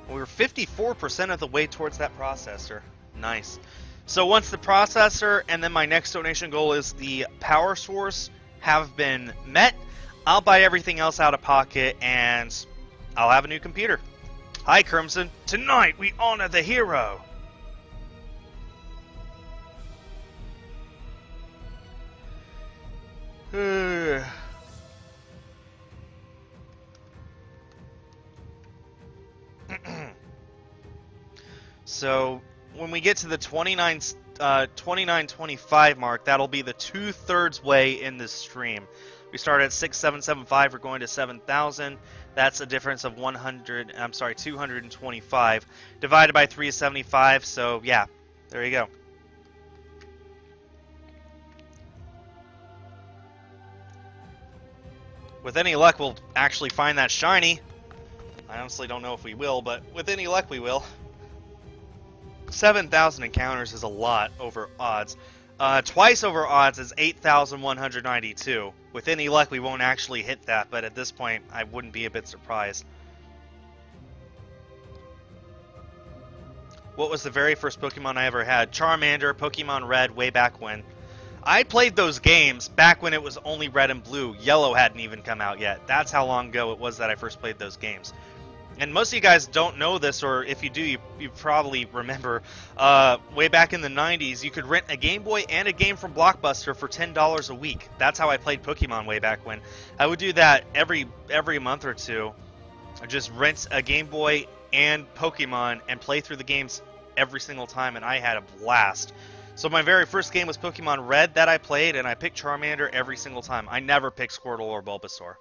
We're 54% of the way towards that processor. Nice. So once the processor and then my next donation goal is the power source have been met, I'll buy everything else out of pocket and I'll have a new computer. Hi, Crimson. Tonight we honor the hero. So when we get to the 2925 mark, that'll be the 2/3 way in this stream. We started at 6775, we're going to 7,000. That's a difference of 225 divided by 3 is 75. So yeah, there you go. With any luck, we'll actually find that shiny. I honestly don't know if we will, but with any luck, we will. 7,000 encounters is a lot over odds. Twice over odds is 8,192. With any luck, we won't actually hit that, but at this point, I wouldn't be a bit surprised. What was the very first Pokemon I ever had? Charmander, Pokemon Red, way back when. I played those games back when it was only Red and Blue. Yellow hadn't even come out yet. That's how long ago it was that I first played those games. And most of you guys don't know this, or if you do, you probably remember, way back in the 90s, you could rent a Game Boy and a game from Blockbuster for $10 a week. That's how I played Pokemon way back when. I would do that every month or two. just rent a Game Boy and Pokemon and play through the games every single time, and I had a blast. So my very first game was Pokemon Red that I played, and I picked Charmander every single time. I never picked Squirtle or Bulbasaur.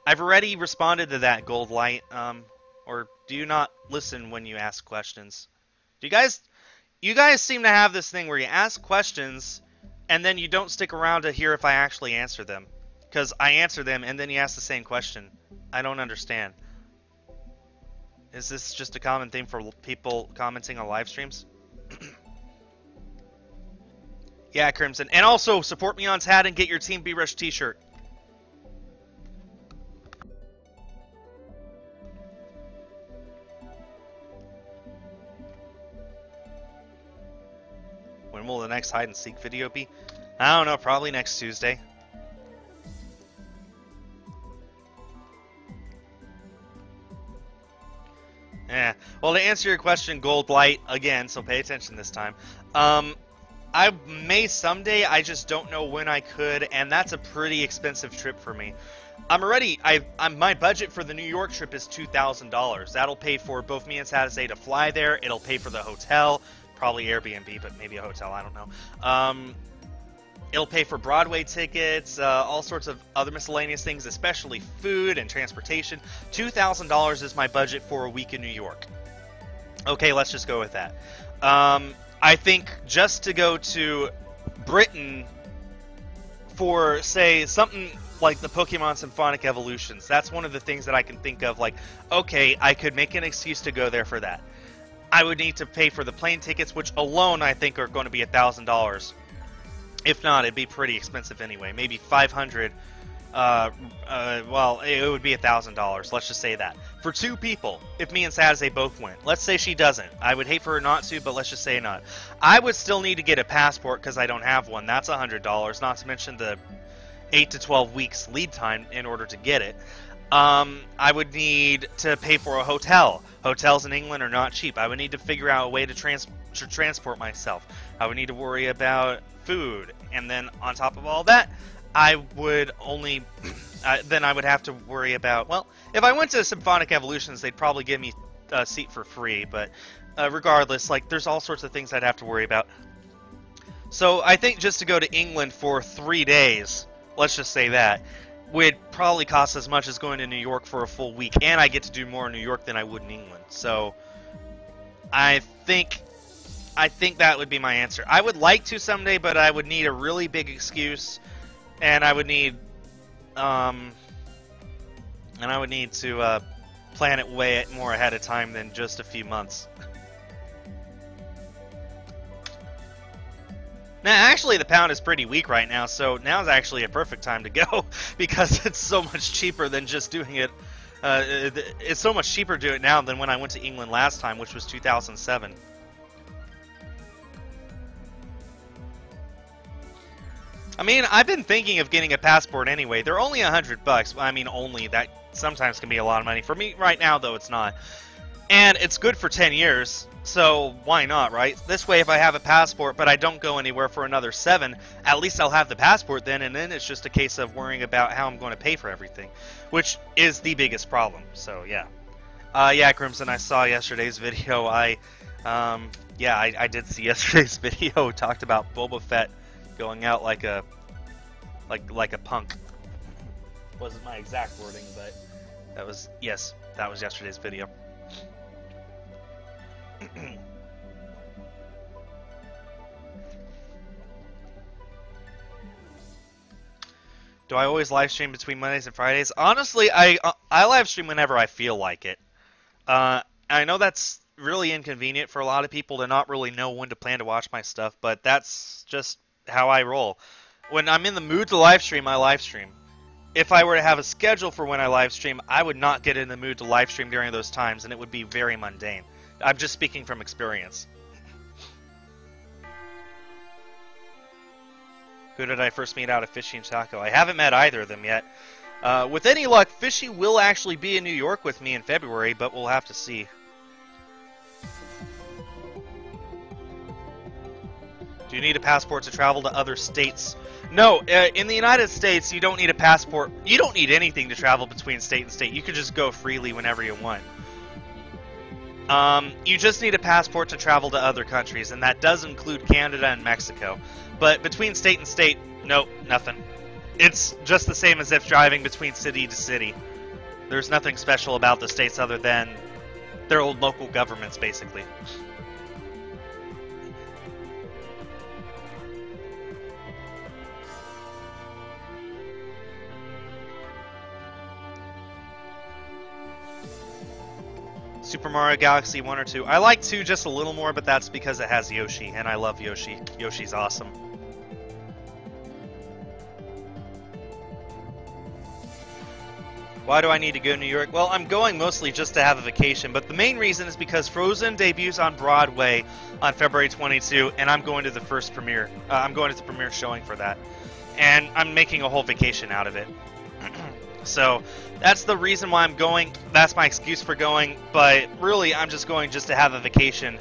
I've already responded to that, Gold Light. Or do you not listen when you ask questions? Do you guys seem to have this thing where you ask questions and then you don't stick around to hear if I actually answer them. Because I answer them and then you ask the same question. I don't understand. Is this just a common thing for people commenting on live streams? Yeah, Crimson. And also, support me on TAD and get your Team B-Rush t-shirt. When will the next hide-and-seek video be? I don't know, probably next Tuesday. Yeah. Well, to answer your question, Gold Light, again, so pay attention this time. I may someday, I just don't know when I could, and that's a pretty expensive trip for me. My budget for the New York trip is $2,000. That'll pay for both me and Saturday to fly there. It'll pay for the hotel, probably Airbnb, but maybe a hotel, I don't know. It'll pay for Broadway tickets, all sorts of other miscellaneous things, especially food and transportation. $2,000 is my budget for a week in New York. Okay, let's just go with that. I think just to go to Britain for, say, something like the Pokemon Symphonic Evolutions, that's one of the things that I can think of, like, okay, I could make an excuse to go there for that. I would need to pay for the plane tickets, which alone I think are going to be $1,000. If not, it'd be pretty expensive anyway. Maybe $500. Well, it would be $1,000. Let's just say that. For two people, if me and Saturday both went. Let's say she doesn't. I would hate for her not to, but let's just say not. I would still need to get a passport because I don't have one. That's $100. Not to mention the 8 to 12 weeks lead time in order to get it. I would need to pay for a hotel. Hotels in England are not cheap. I would need to figure out a way to transport myself. I would need to worry about food. And then on top of all that, I would only... then I would have to worry about... Well, if I went to Symphonic Evolutions, they'd probably give me a seat for free. But regardless, like, there's all sorts of things I'd have to worry about. So I think just to go to England for 3 days, let's just say that, would probably cost as much as going to New York for a full week. And I get to do more in New York than I would in England. So I think that would be my answer. I would like to someday, but I would need a really big excuse, and I would need, to plan it way more ahead of time than just a few months. Now, actually, the pound is pretty weak right now, so now is actually a perfect time to go because it's so much cheaper than just doing it. It's so much cheaper to do it now than when I went to England last time, which was 2007. I mean, I've been thinking of getting a passport anyway. They're only $100. I mean, only. That sometimes can be a lot of money. For me, right now, though, it's not. And it's good for 10 years, so why not, right? This way, if I have a passport, but I don't go anywhere for another 7, at least I'll have the passport then, and then it's just a case of worrying about how I'm going to pay for everything, which is the biggest problem, so yeah. Yeah, Crimson, I saw yesterday's video. I did see yesterday's video. It talked about Boba Fett going out like a punk. Wasn't my exact wording, but that was yesterday's video. Do I always live stream between Mondays and Fridays? Honestly, I live stream whenever I feel like it. I know that's really inconvenient for a lot of people to not really know when to plan to watch my stuff, but that's just how I roll. When I'm in the mood to live stream, I live stream. If I were to have a schedule for when I live stream, I would not get in the mood to live stream during those times, and it would be very mundane. I'm just speaking from experience. Who did I first meet out of Fishy and Taco? I haven't met either of them yet. With any luck, Fishy will actually be in New York with me in February, but we'll have to see. Do you need a passport to travel to other states? No, in the United States, you don't need a passport. You don't need anything to travel between state and state. You could just go freely whenever you want. You just need a passport to travel to other countries, and that does include Canada and Mexico. But between state and state, nope, nothing. It's just the same as if driving between city to city. There's nothing special about the states other than their old local governments, basically. Super Mario Galaxy 1 or 2. I like 2 just a little more, but that's because it has Yoshi, and I love Yoshi. Yoshi's awesome. Why do I need to go to New York? Well, I'm going mostly just to have a vacation, but the main reason is because Frozen debuts on Broadway on February 22, and I'm going to the first premiere. I'm going to the premiere showing for that, and I'm making a whole vacation out of it. So that's the reason why I'm going. That's my excuse for going, but really I'm just going just to have a vacation.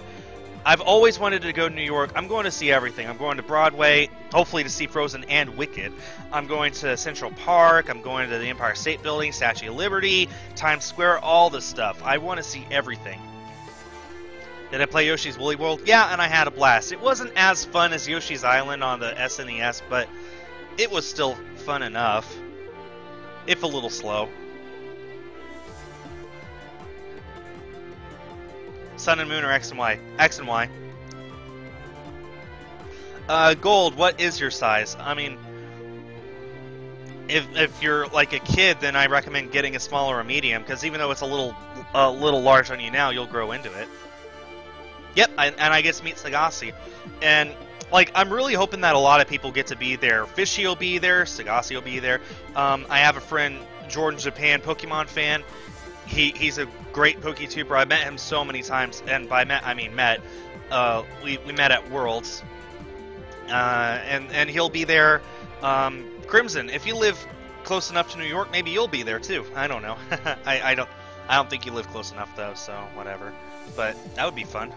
I've always wanted to go to New York. I'm going to see everything. I'm going to Broadway, hopefully to see Frozen and Wicked. I'm going to Central Park. I'm going to the Empire State Building, Statue of Liberty, Times Square, all this stuff. I want to see everything. Did I play Yoshi's Woolly World? Yeah, and I had a blast. It wasn't as fun as Yoshi's Island on the SNES, but it was still fun enough. If a little slow. Sun and Moon or X and Y? X and Y. Gold, what is your size? I mean, if you're like a kid, then I recommend getting a small or a medium, because even though it's a little large on you now, you'll grow into it. Yep, and I get to meet Sagasi. And like, I'm really hoping that a lot of people get to be there. Fishy will be there. Sagasi will be there. I have a friend, Jordan Japan, Pokemon fan. He's a great PokeTuber. I met him so many times, and by met I mean met. We met at Worlds, and he'll be there. Crimson, if you live close enough to New York, maybe you'll be there too. I don't know. I don't think you live close enough though, so whatever. But that would be fun.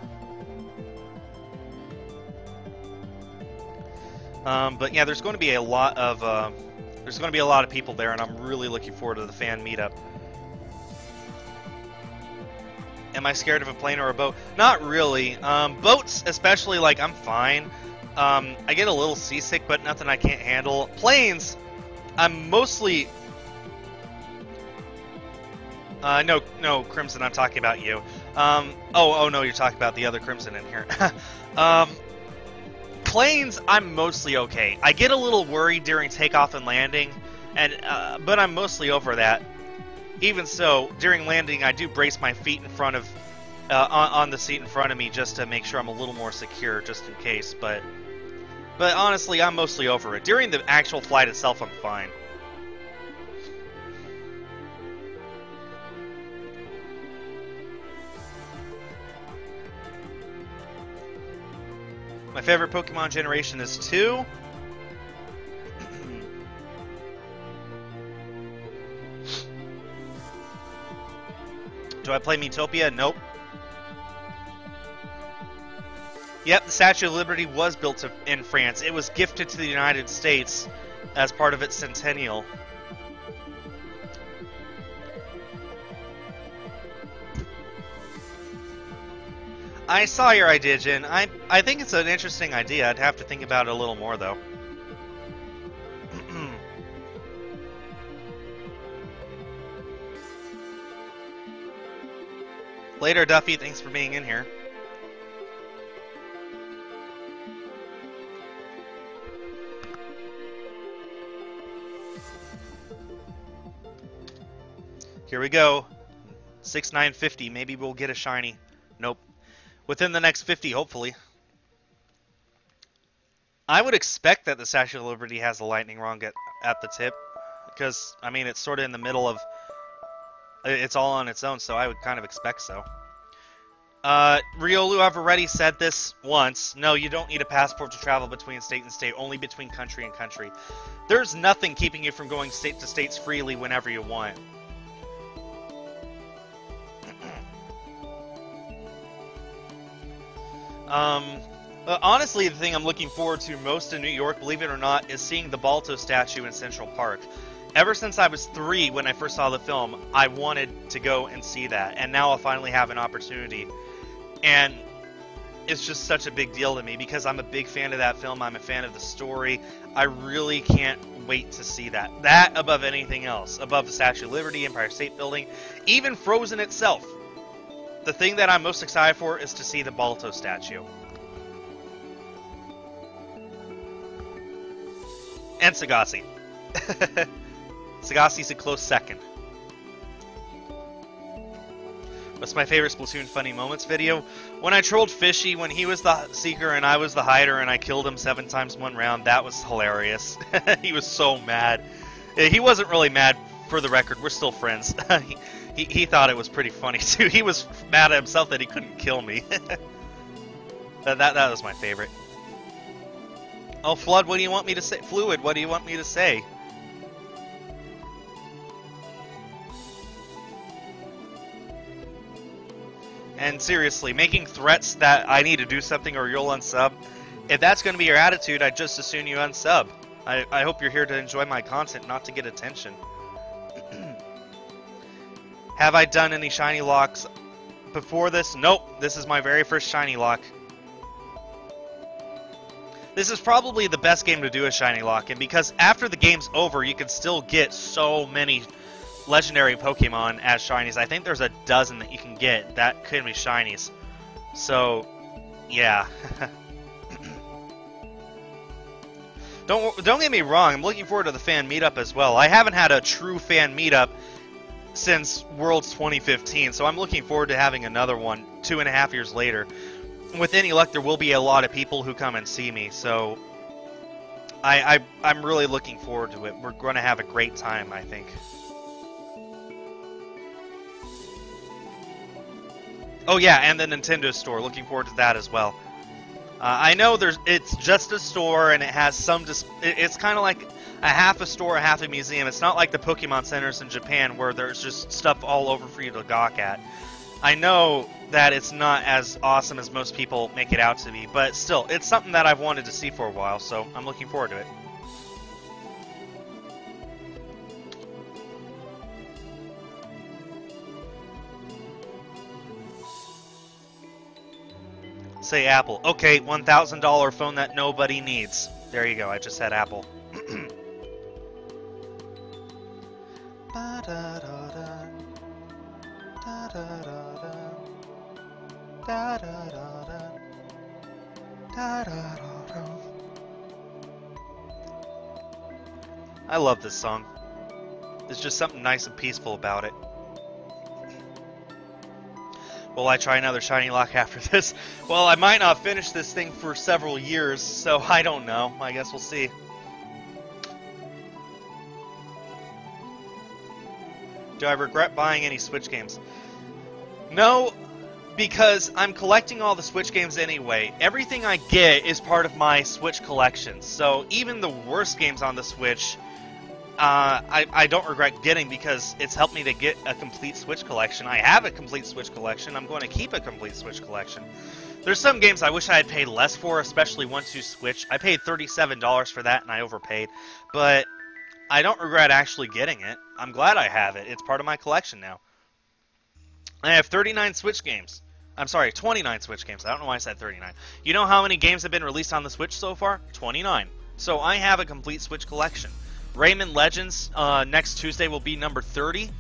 But yeah, there's going to be a lot of people there, and I'm really looking forward to the fan meetup. Am I scared of a plane or a boat? Not really. Boats, especially, like, I'm fine. I get a little seasick, but nothing I can't handle. Planes, I'm mostly... No, Crimson, I'm talking about you. Oh no, you're talking about the other Crimson in here. Planes, I'm mostly okay. I get a little worried during takeoff and landing, but I'm mostly over that. Even so, during landing, I do brace my feet in front of, on the seat in front of me, just to make sure I'm a little more secure, just in case. But honestly, I'm mostly over it. During the actual flight itself, I'm fine. My favorite Pokemon generation is 2. Do I play Miitopia? Nope. Yep, the Statue of Liberty was built in France. It was gifted to the United States as part of its centennial. I saw your idea, Jin. I think it's an interesting idea. I'd have to think about it a little more, though. Later, Duffy. Thanks for being in here. Here we go. 6950. Maybe we'll get a shiny. Nope. Within the next 50, hopefully. I would expect that the Statue of Liberty has a lightning rod at the tip, because, I mean, it's sort of in the middle of... It's all on its own, so I would kind of expect so. Riolu, I've already said this once. No, you don't need a passport to travel between state and state, only between country and country. There's nothing keeping you from going state to states freely whenever you want. Honestly, the thing I'm looking forward to most in New York, believe it or not, is seeing the Balto statue in Central Park. Ever since I was 3 when I first saw the film, I wanted to go and see that, and now I'll finally have an opportunity. And it's just such a big deal to me because I'm a big fan of that film. I'm a fan of the story. I really can't wait to see that. That above anything else. Above the Statue of Liberty, Empire State Building, even Frozen itself. The thing that I'm most excited for is to see the Balto statue. And Sagasi. Sagassi's a close second. What's my favorite Splatoon funny moments video? When I trolled Fishy when he was the Seeker and I was the Hider and I killed him 7 times 1 round. That was hilarious. He was so mad. He wasn't really mad, for the record. We're still friends. He thought it was pretty funny too. He was mad at himself that he couldn't kill me. that was my favorite. Oh, Flood, what do you want me to say? Fluid, what do you want me to say? And seriously, making threats that I need to do something or you'll unsub, if that's going to be your attitude, I'd just as soon you unsub. I hope you're here to enjoy my content, not to get attention. Have I done any ShinyLocks before this? Nope, this is my very first ShinyLocke. This is probably the best game to do a ShinyLocke, and because after the game's over, you can still get so many legendary Pokemon as shinies. I think there's a dozen that you can get that could be shinies. So, yeah. Don't get me wrong, I'm looking forward to the fan meetup as well. I haven't had a true fan meetup since Worlds 2015, so I'm looking forward to having another one 2.5 years later. With any luck, there will be a lot of people who come and see me, so I'm really looking forward to it. We're going to have a great time, I think. Oh yeah, and the Nintendo store. Looking forward to that as well. I know it's just a store and it has some. It's kind of like a half a store, a half a museum. It's not like the Pokemon centers in Japan where there's just stuff all over for you to gawk at. I know that it's not as awesome as most people make it out to be, but still, it's something that I've wanted to see for a while, so I'm looking forward to it. Say Apple. Okay, $1,000 phone that nobody needs. There you go, I just said Apple. I love this song. There's just something nice and peaceful about it. Will I try another ShinyLocke after this? Well, I might not finish this thing for several years, so I don't know. I guess we'll see. Do I regret buying any Switch games? No, because I'm collecting all the Switch games anyway. Everything I get is part of my Switch collection, so even the worst games on the Switch, I don't regret getting because it's helped me to get a complete Switch collection. I have a complete Switch collection. I'm going to keep a complete Switch collection. There's some games I wish I had paid less for, especially 1-2 Switch. I paid $37 for that and I overpaid, but I don't regret actually getting it. I'm glad I have it. It's part of my collection now. I have 39 Switch games. I'm sorry, 29 Switch games. I don't know why I said 39. You know how many games have been released on the Switch so far? 29. So I have a complete Switch collection. Rayman Legends next Tuesday will be number 30,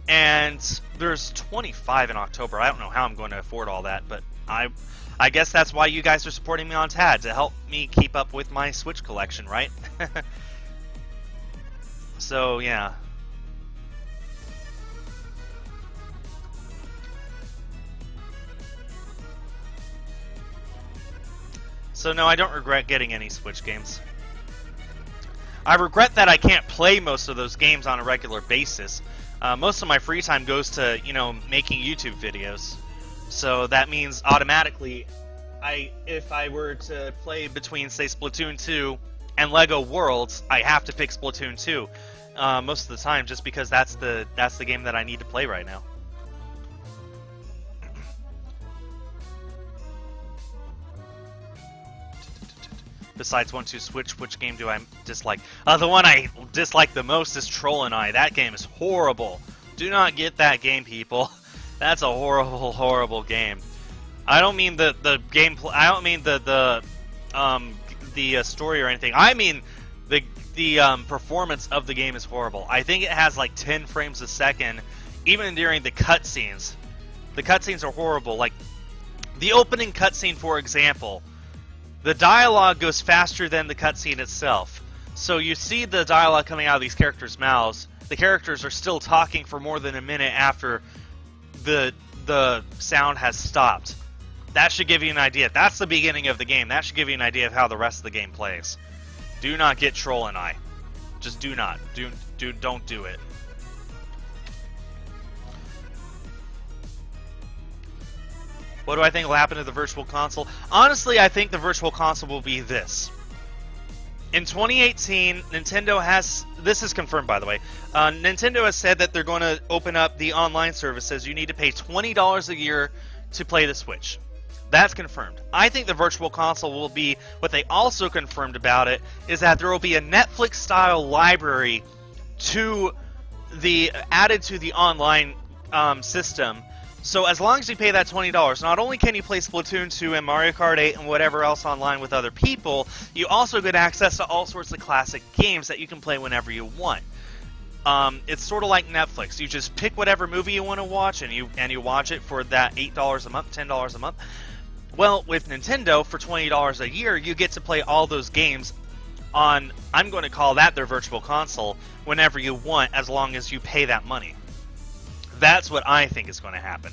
and there's 25 in October. I don't know how I'm going to afford all that, but I guess that's why you guys are supporting me on TAD, to help me keep up with my Switch collection, right? So, yeah. So, no, I don't regret getting any Switch games. I regret that I can't play most of those games on a regular basis. Most of my free time goes to, making YouTube videos. So that means automatically, if I were to play between, say, Splatoon 2 and LEGO Worlds, I have to pick Splatoon 2 most of the time, just because that's the game that I need to play right now. besides 1-2 Switch, which game do I dislike? The one I dislike the most is Troll and I. That game is horrible. Do not get that game, people. That's a horrible, horrible game. I don't mean the gameplay. I don't mean the story or anything. I mean the performance of the game is horrible. I think it has like 10 frames a second, even during the cutscenes. The cutscenes are horrible. Like the opening cutscene, for example, the dialogue goes faster than the cutscene itself. So you see the dialogue coming out of these characters' mouths. The characters are still talking for more than a minute after the sound has stopped. That should give you an idea. That's the beginning of the game. That should give you an idea of how the rest of the game plays. Do not get Troll and I. Just do not. Don't do it. What do I think will happen to the Virtual Console? Honestly, I think the Virtual Console will be this. In 2018, Nintendo has... This is confirmed, by the way. Nintendo has said that they're going to open up the online services. You need to pay $20 a year to play the Switch. That's confirmed. I think the Virtual Console will be... What they also confirmed about it is that there will be a Netflix-style library added to the online system. So as long as you pay that $20, not only can you play Splatoon 2 and Mario Kart 8 and whatever else online with other people, you also get access to all sorts of classic games that you can play whenever you want. It's sort of like Netflix. You just pick whatever movie you want to watch and you watch it for that $8 a month, $10 a month. Well, with Nintendo, for $20 a year, you get to play all those games on, I'm going to call that their Virtual Console, whenever you want, as long as you pay that money. That's what I think is going to happen.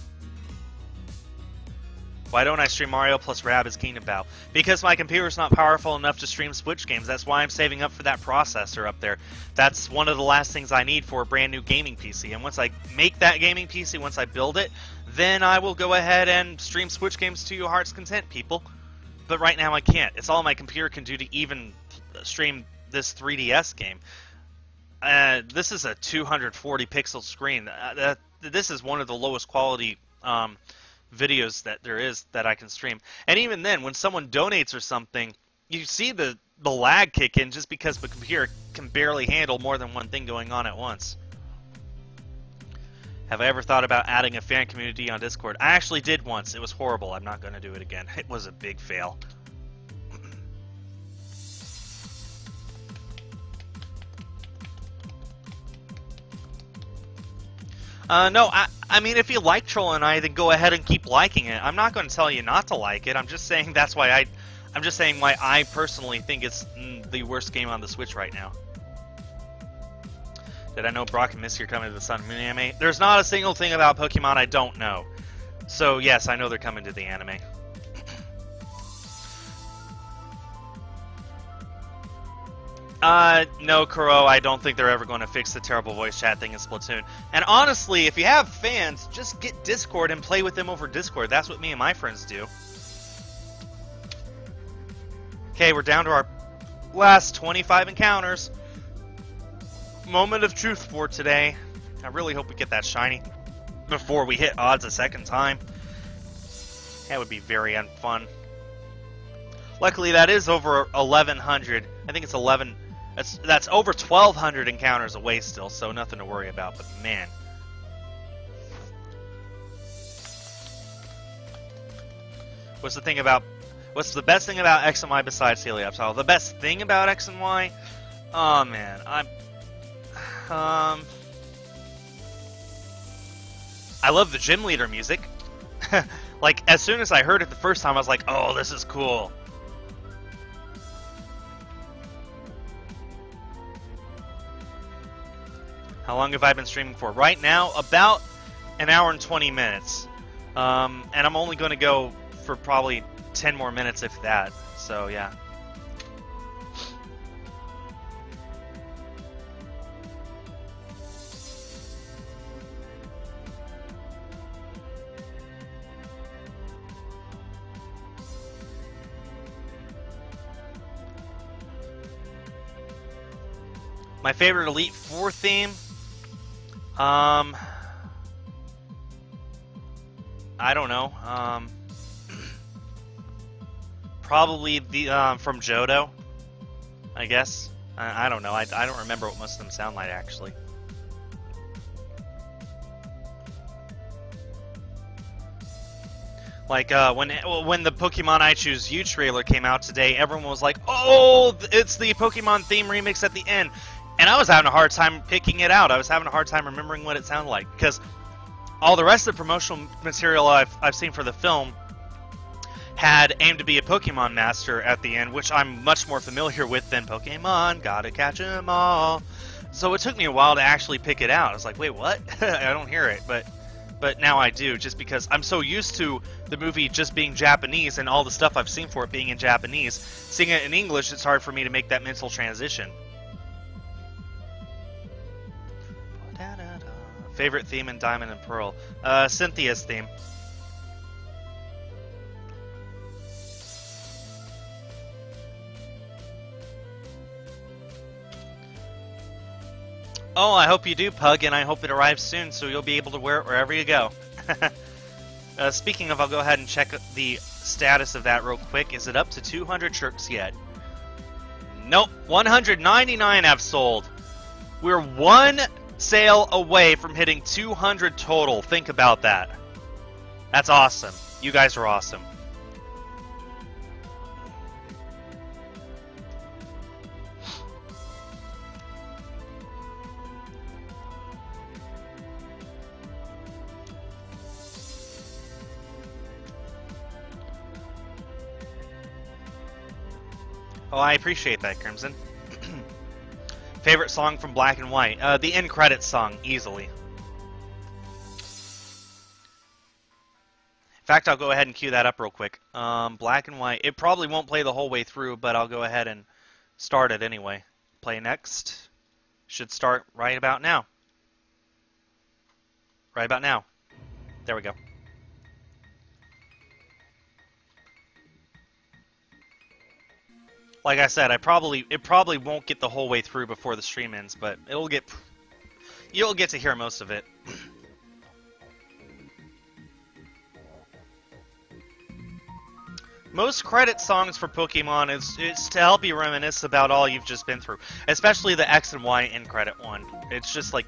Why don't I stream Mario plus Rabbids Kingdom Battle? Because my computer's not powerful enough to stream Switch games. That's why I'm saving up for that processor up there. That's one of the last things I need for a brand new gaming PC. And once I make that gaming PC, once I build it, then I will go ahead and stream Switch games to your heart's content, people. But right now I can't. It's all my computer can do to even stream this 3DS game. This is a 240 pixel screen. This is one of the lowest quality videos that there is that I can stream. And even then, when someone donates or something, you see the lag kick in just because the computer can barely handle more than one thing going on at once. Have I ever thought about adding a fan community on Discord? I actually did once. It was horrible. I'm not going to do it again. It was a big fail. No, I mean, if you like Troll and I, then go ahead and keep liking it. I'm not going to tell you not to like it. I'm just saying that's why I'm just saying why I personally think it's the worst game on the Switch right now. Did I know Brock and Misty are coming to the Sun and Moon anime? There's not a single thing about Pokemon I don't know. So yes, I know they're coming to the anime. No, Kuro, I don't think they're ever going to fix the terrible voice chat thing in Splatoon. And honestly, if you have fans, just get Discord and play with them over Discord. That's what me and my friends do. Okay, we're down to our last 25 encounters. Moment of truth for today. I really hope we get that shiny before we hit odds a second time. That would be very unfun. Luckily, that is over 1,100. I think it's 11... That's over 1,200 encounters away still, so nothing to worry about, but man. What's the best thing about X and Y besides Helioptile? The best thing about X and Y? Oh man, I love the gym leader music. Like, as soon as I heard it the first time, I was like, oh, this is cool. How long have I been streaming for? Right now, about an hour and 20 minutes. And I'm only going to go for probably 10 more minutes, if that. So, yeah. My favorite Elite Four theme? I don't know. Probably the from Johto, I guess. I don't know. I don't remember what most of them sound like, actually. Like, when the Pokemon I Choose You trailer came out today, everyone was like, oh, it's the Pokemon theme remix at the end. And I was having a hard time picking it out. I was having a hard time remembering what it sounded like. Because all the rest of the promotional material I've seen for the film had aimed to be a Pokemon master at the end, which I'm much more familiar with than Pokemon, gotta catch 'em all. So it took me a while to actually pick it out. I was like, wait, what? I don't hear it, but now I do, just because I'm so used to the movie just being Japanese and all the stuff I've seen for it being in Japanese. Seeing it in English, it's hard for me to make that mental transition. Favorite theme in Diamond and Pearl? Cynthia's theme. Oh, I hope you do, Pug, and I hope it arrives soon so you'll be able to wear it wherever you go. Speaking of, I'll go ahead and check the status of that real quick. Is it up to 200 shirts yet? Nope, 199 have sold. We're one sale away from hitting 200 total. Think about that. That's awesome. You guys are awesome. Oh, I appreciate that, Crimson. Favorite song from Black and White? The end credits song, easily. In fact, I'll go ahead and cue that up real quick. Black and White. It probably won't play the whole way through, but I'll go ahead and start it anyway. Play next. Should start right about now. Right about now. There we go. Like I said, it probably won't get the whole way through before the stream ends, but you'll get to hear most of it. Most credit songs for Pokemon is to help you reminisce about all you've just been through, especially the X and Y end credit one. It's just like,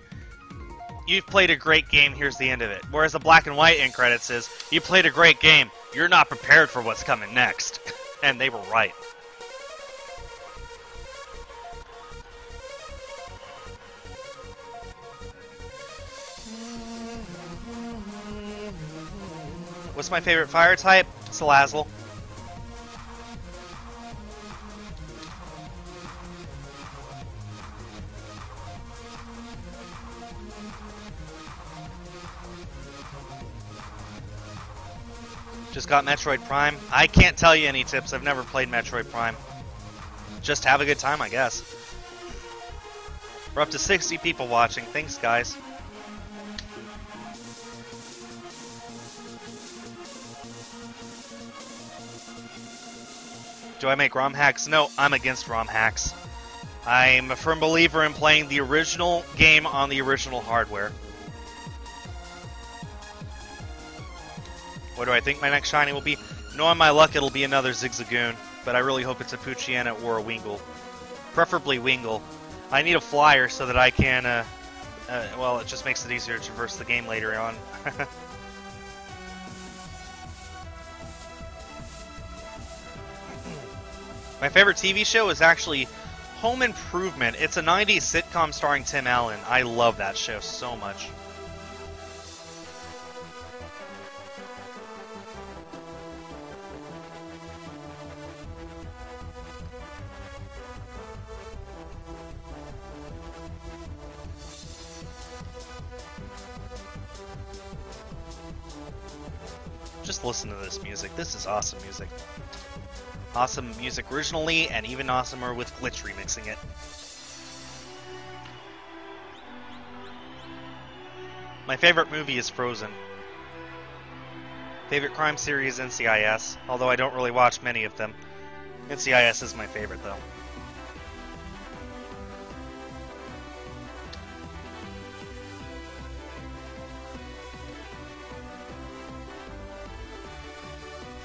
you've played a great game, here's the end of it. Whereas the Black and White end credits is, you played a great game, you're not prepared for what's coming next. And they were right. What's my favorite fire type? Salazzle. Just got Metroid Prime. I can't tell you any tips. I've never played Metroid Prime. Just have a good time, I guess. We're up to 60 people watching. Thanks, guys. Do I make ROM hacks? No, I'm against ROM hacks. I'm a firm believer in playing the original game on the original hardware. What do I think my next shiny will be? Knowing my luck, it'll be another Zigzagoon, but I really hope it's a Poochyena or a Wingull. Preferably Wingull. I need a flyer so that I can, well, it just makes it easier to traverse the game later on. My favorite TV show is actually Home Improvement. It's a 90s sitcom starring Tim Allen. I love that show so much. Just listen to this music. This is awesome music. Awesome music originally, and even awesomer with Glitch remixing it. My favorite movie is Frozen. Favorite crime series, NCIS, although I don't really watch many of them. NCIS is my favorite, though.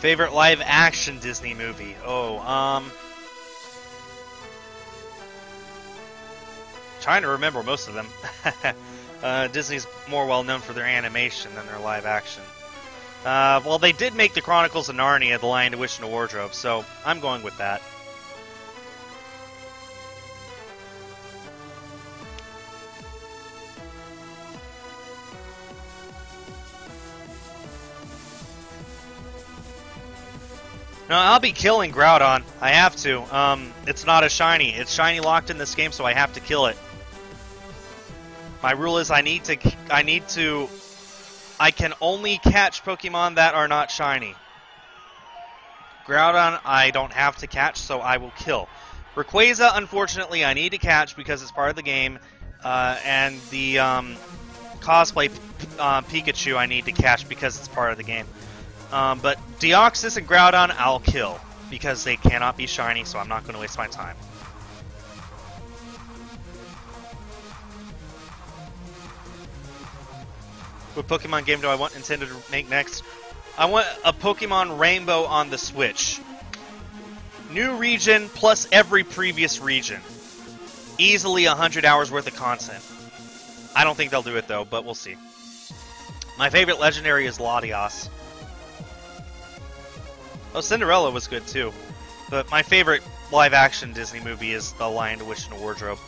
Favorite live-action Disney movie? Trying to remember most of them. Disney's more well known for their animation than their live-action. Well, they did make the Chronicles of Narnia, The Lion, the Witch, and the Wardrobe, so I'm going with that. No, I'll be killing Groudon. I have to. It's not a shiny. It's shiny locked in this game, so I have to kill it. My rule is I can only catch Pokemon that are not shiny. Groudon, I don't have to catch, so I will kill. Rayquaza, unfortunately, I need to catch because it's part of the game. And the cosplay Pikachu I need to catch because it's part of the game. But Deoxys and Groudon, I'll kill because they cannot be shiny, so I'm not going to waste my time. What Pokemon game do I want Nintendo to make next? I want a Pokemon Rainbow on the Switch. New region plus every previous region. Easily 100 hours worth of content. I don't think they'll do it though, but we'll see. My favorite legendary is Latios. Oh, Cinderella was good too. But my favorite live-action Disney movie is The Lion, the Witch, and the Wardrobe.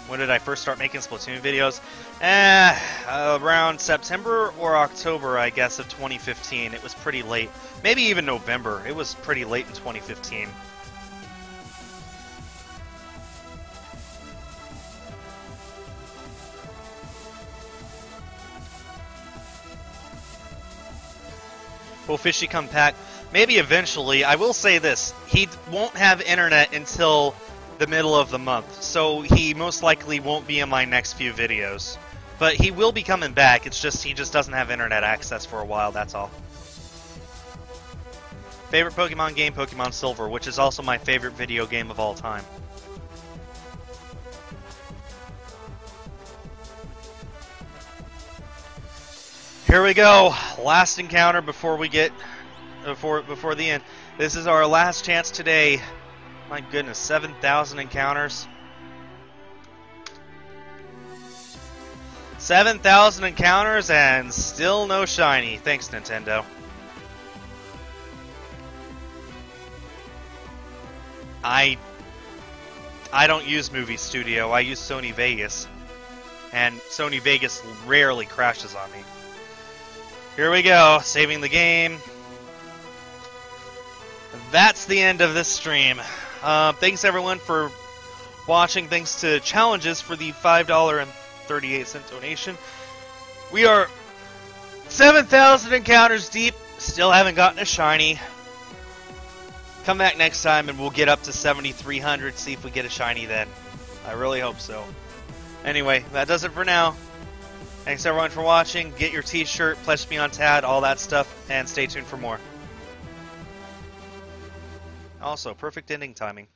When did I first start making Splatoon videos? Around September or October, I guess, of 2015. It was pretty late. Maybe even November. It was pretty late in 2015. Will Fishy come back? Maybe eventually. I will say this. He won't have internet until the middle of the month, so he most likely won't be in my next few videos. But he will be coming back. It's just he just doesn't have internet access for a while, that's all. Favorite Pokemon game? Pokemon Silver, which is also my favorite video game of all time. Here we go. Last encounter before we get before the end. This is our last chance today. My goodness, 7,000 encounters. 7,000 encounters and still no shiny. Thanks, Nintendo. I don't use Movie Studio. I use Sony Vegas. And Sony Vegas rarely crashes on me. Here we go, saving the game. That's the end of this stream. Thanks everyone for watching. Thanks to Challenges for the $5.38 donation. We are 7,000 encounters deep. Still haven't gotten a shiny. Come back next time and we'll get up to 7,300. See if we get a shiny then. I really hope so. Anyway, that does it for now. Thanks everyone for watching. Get your t-shirt, pledge me on TAD, all that stuff, and stay tuned for more. Also, perfect ending timing.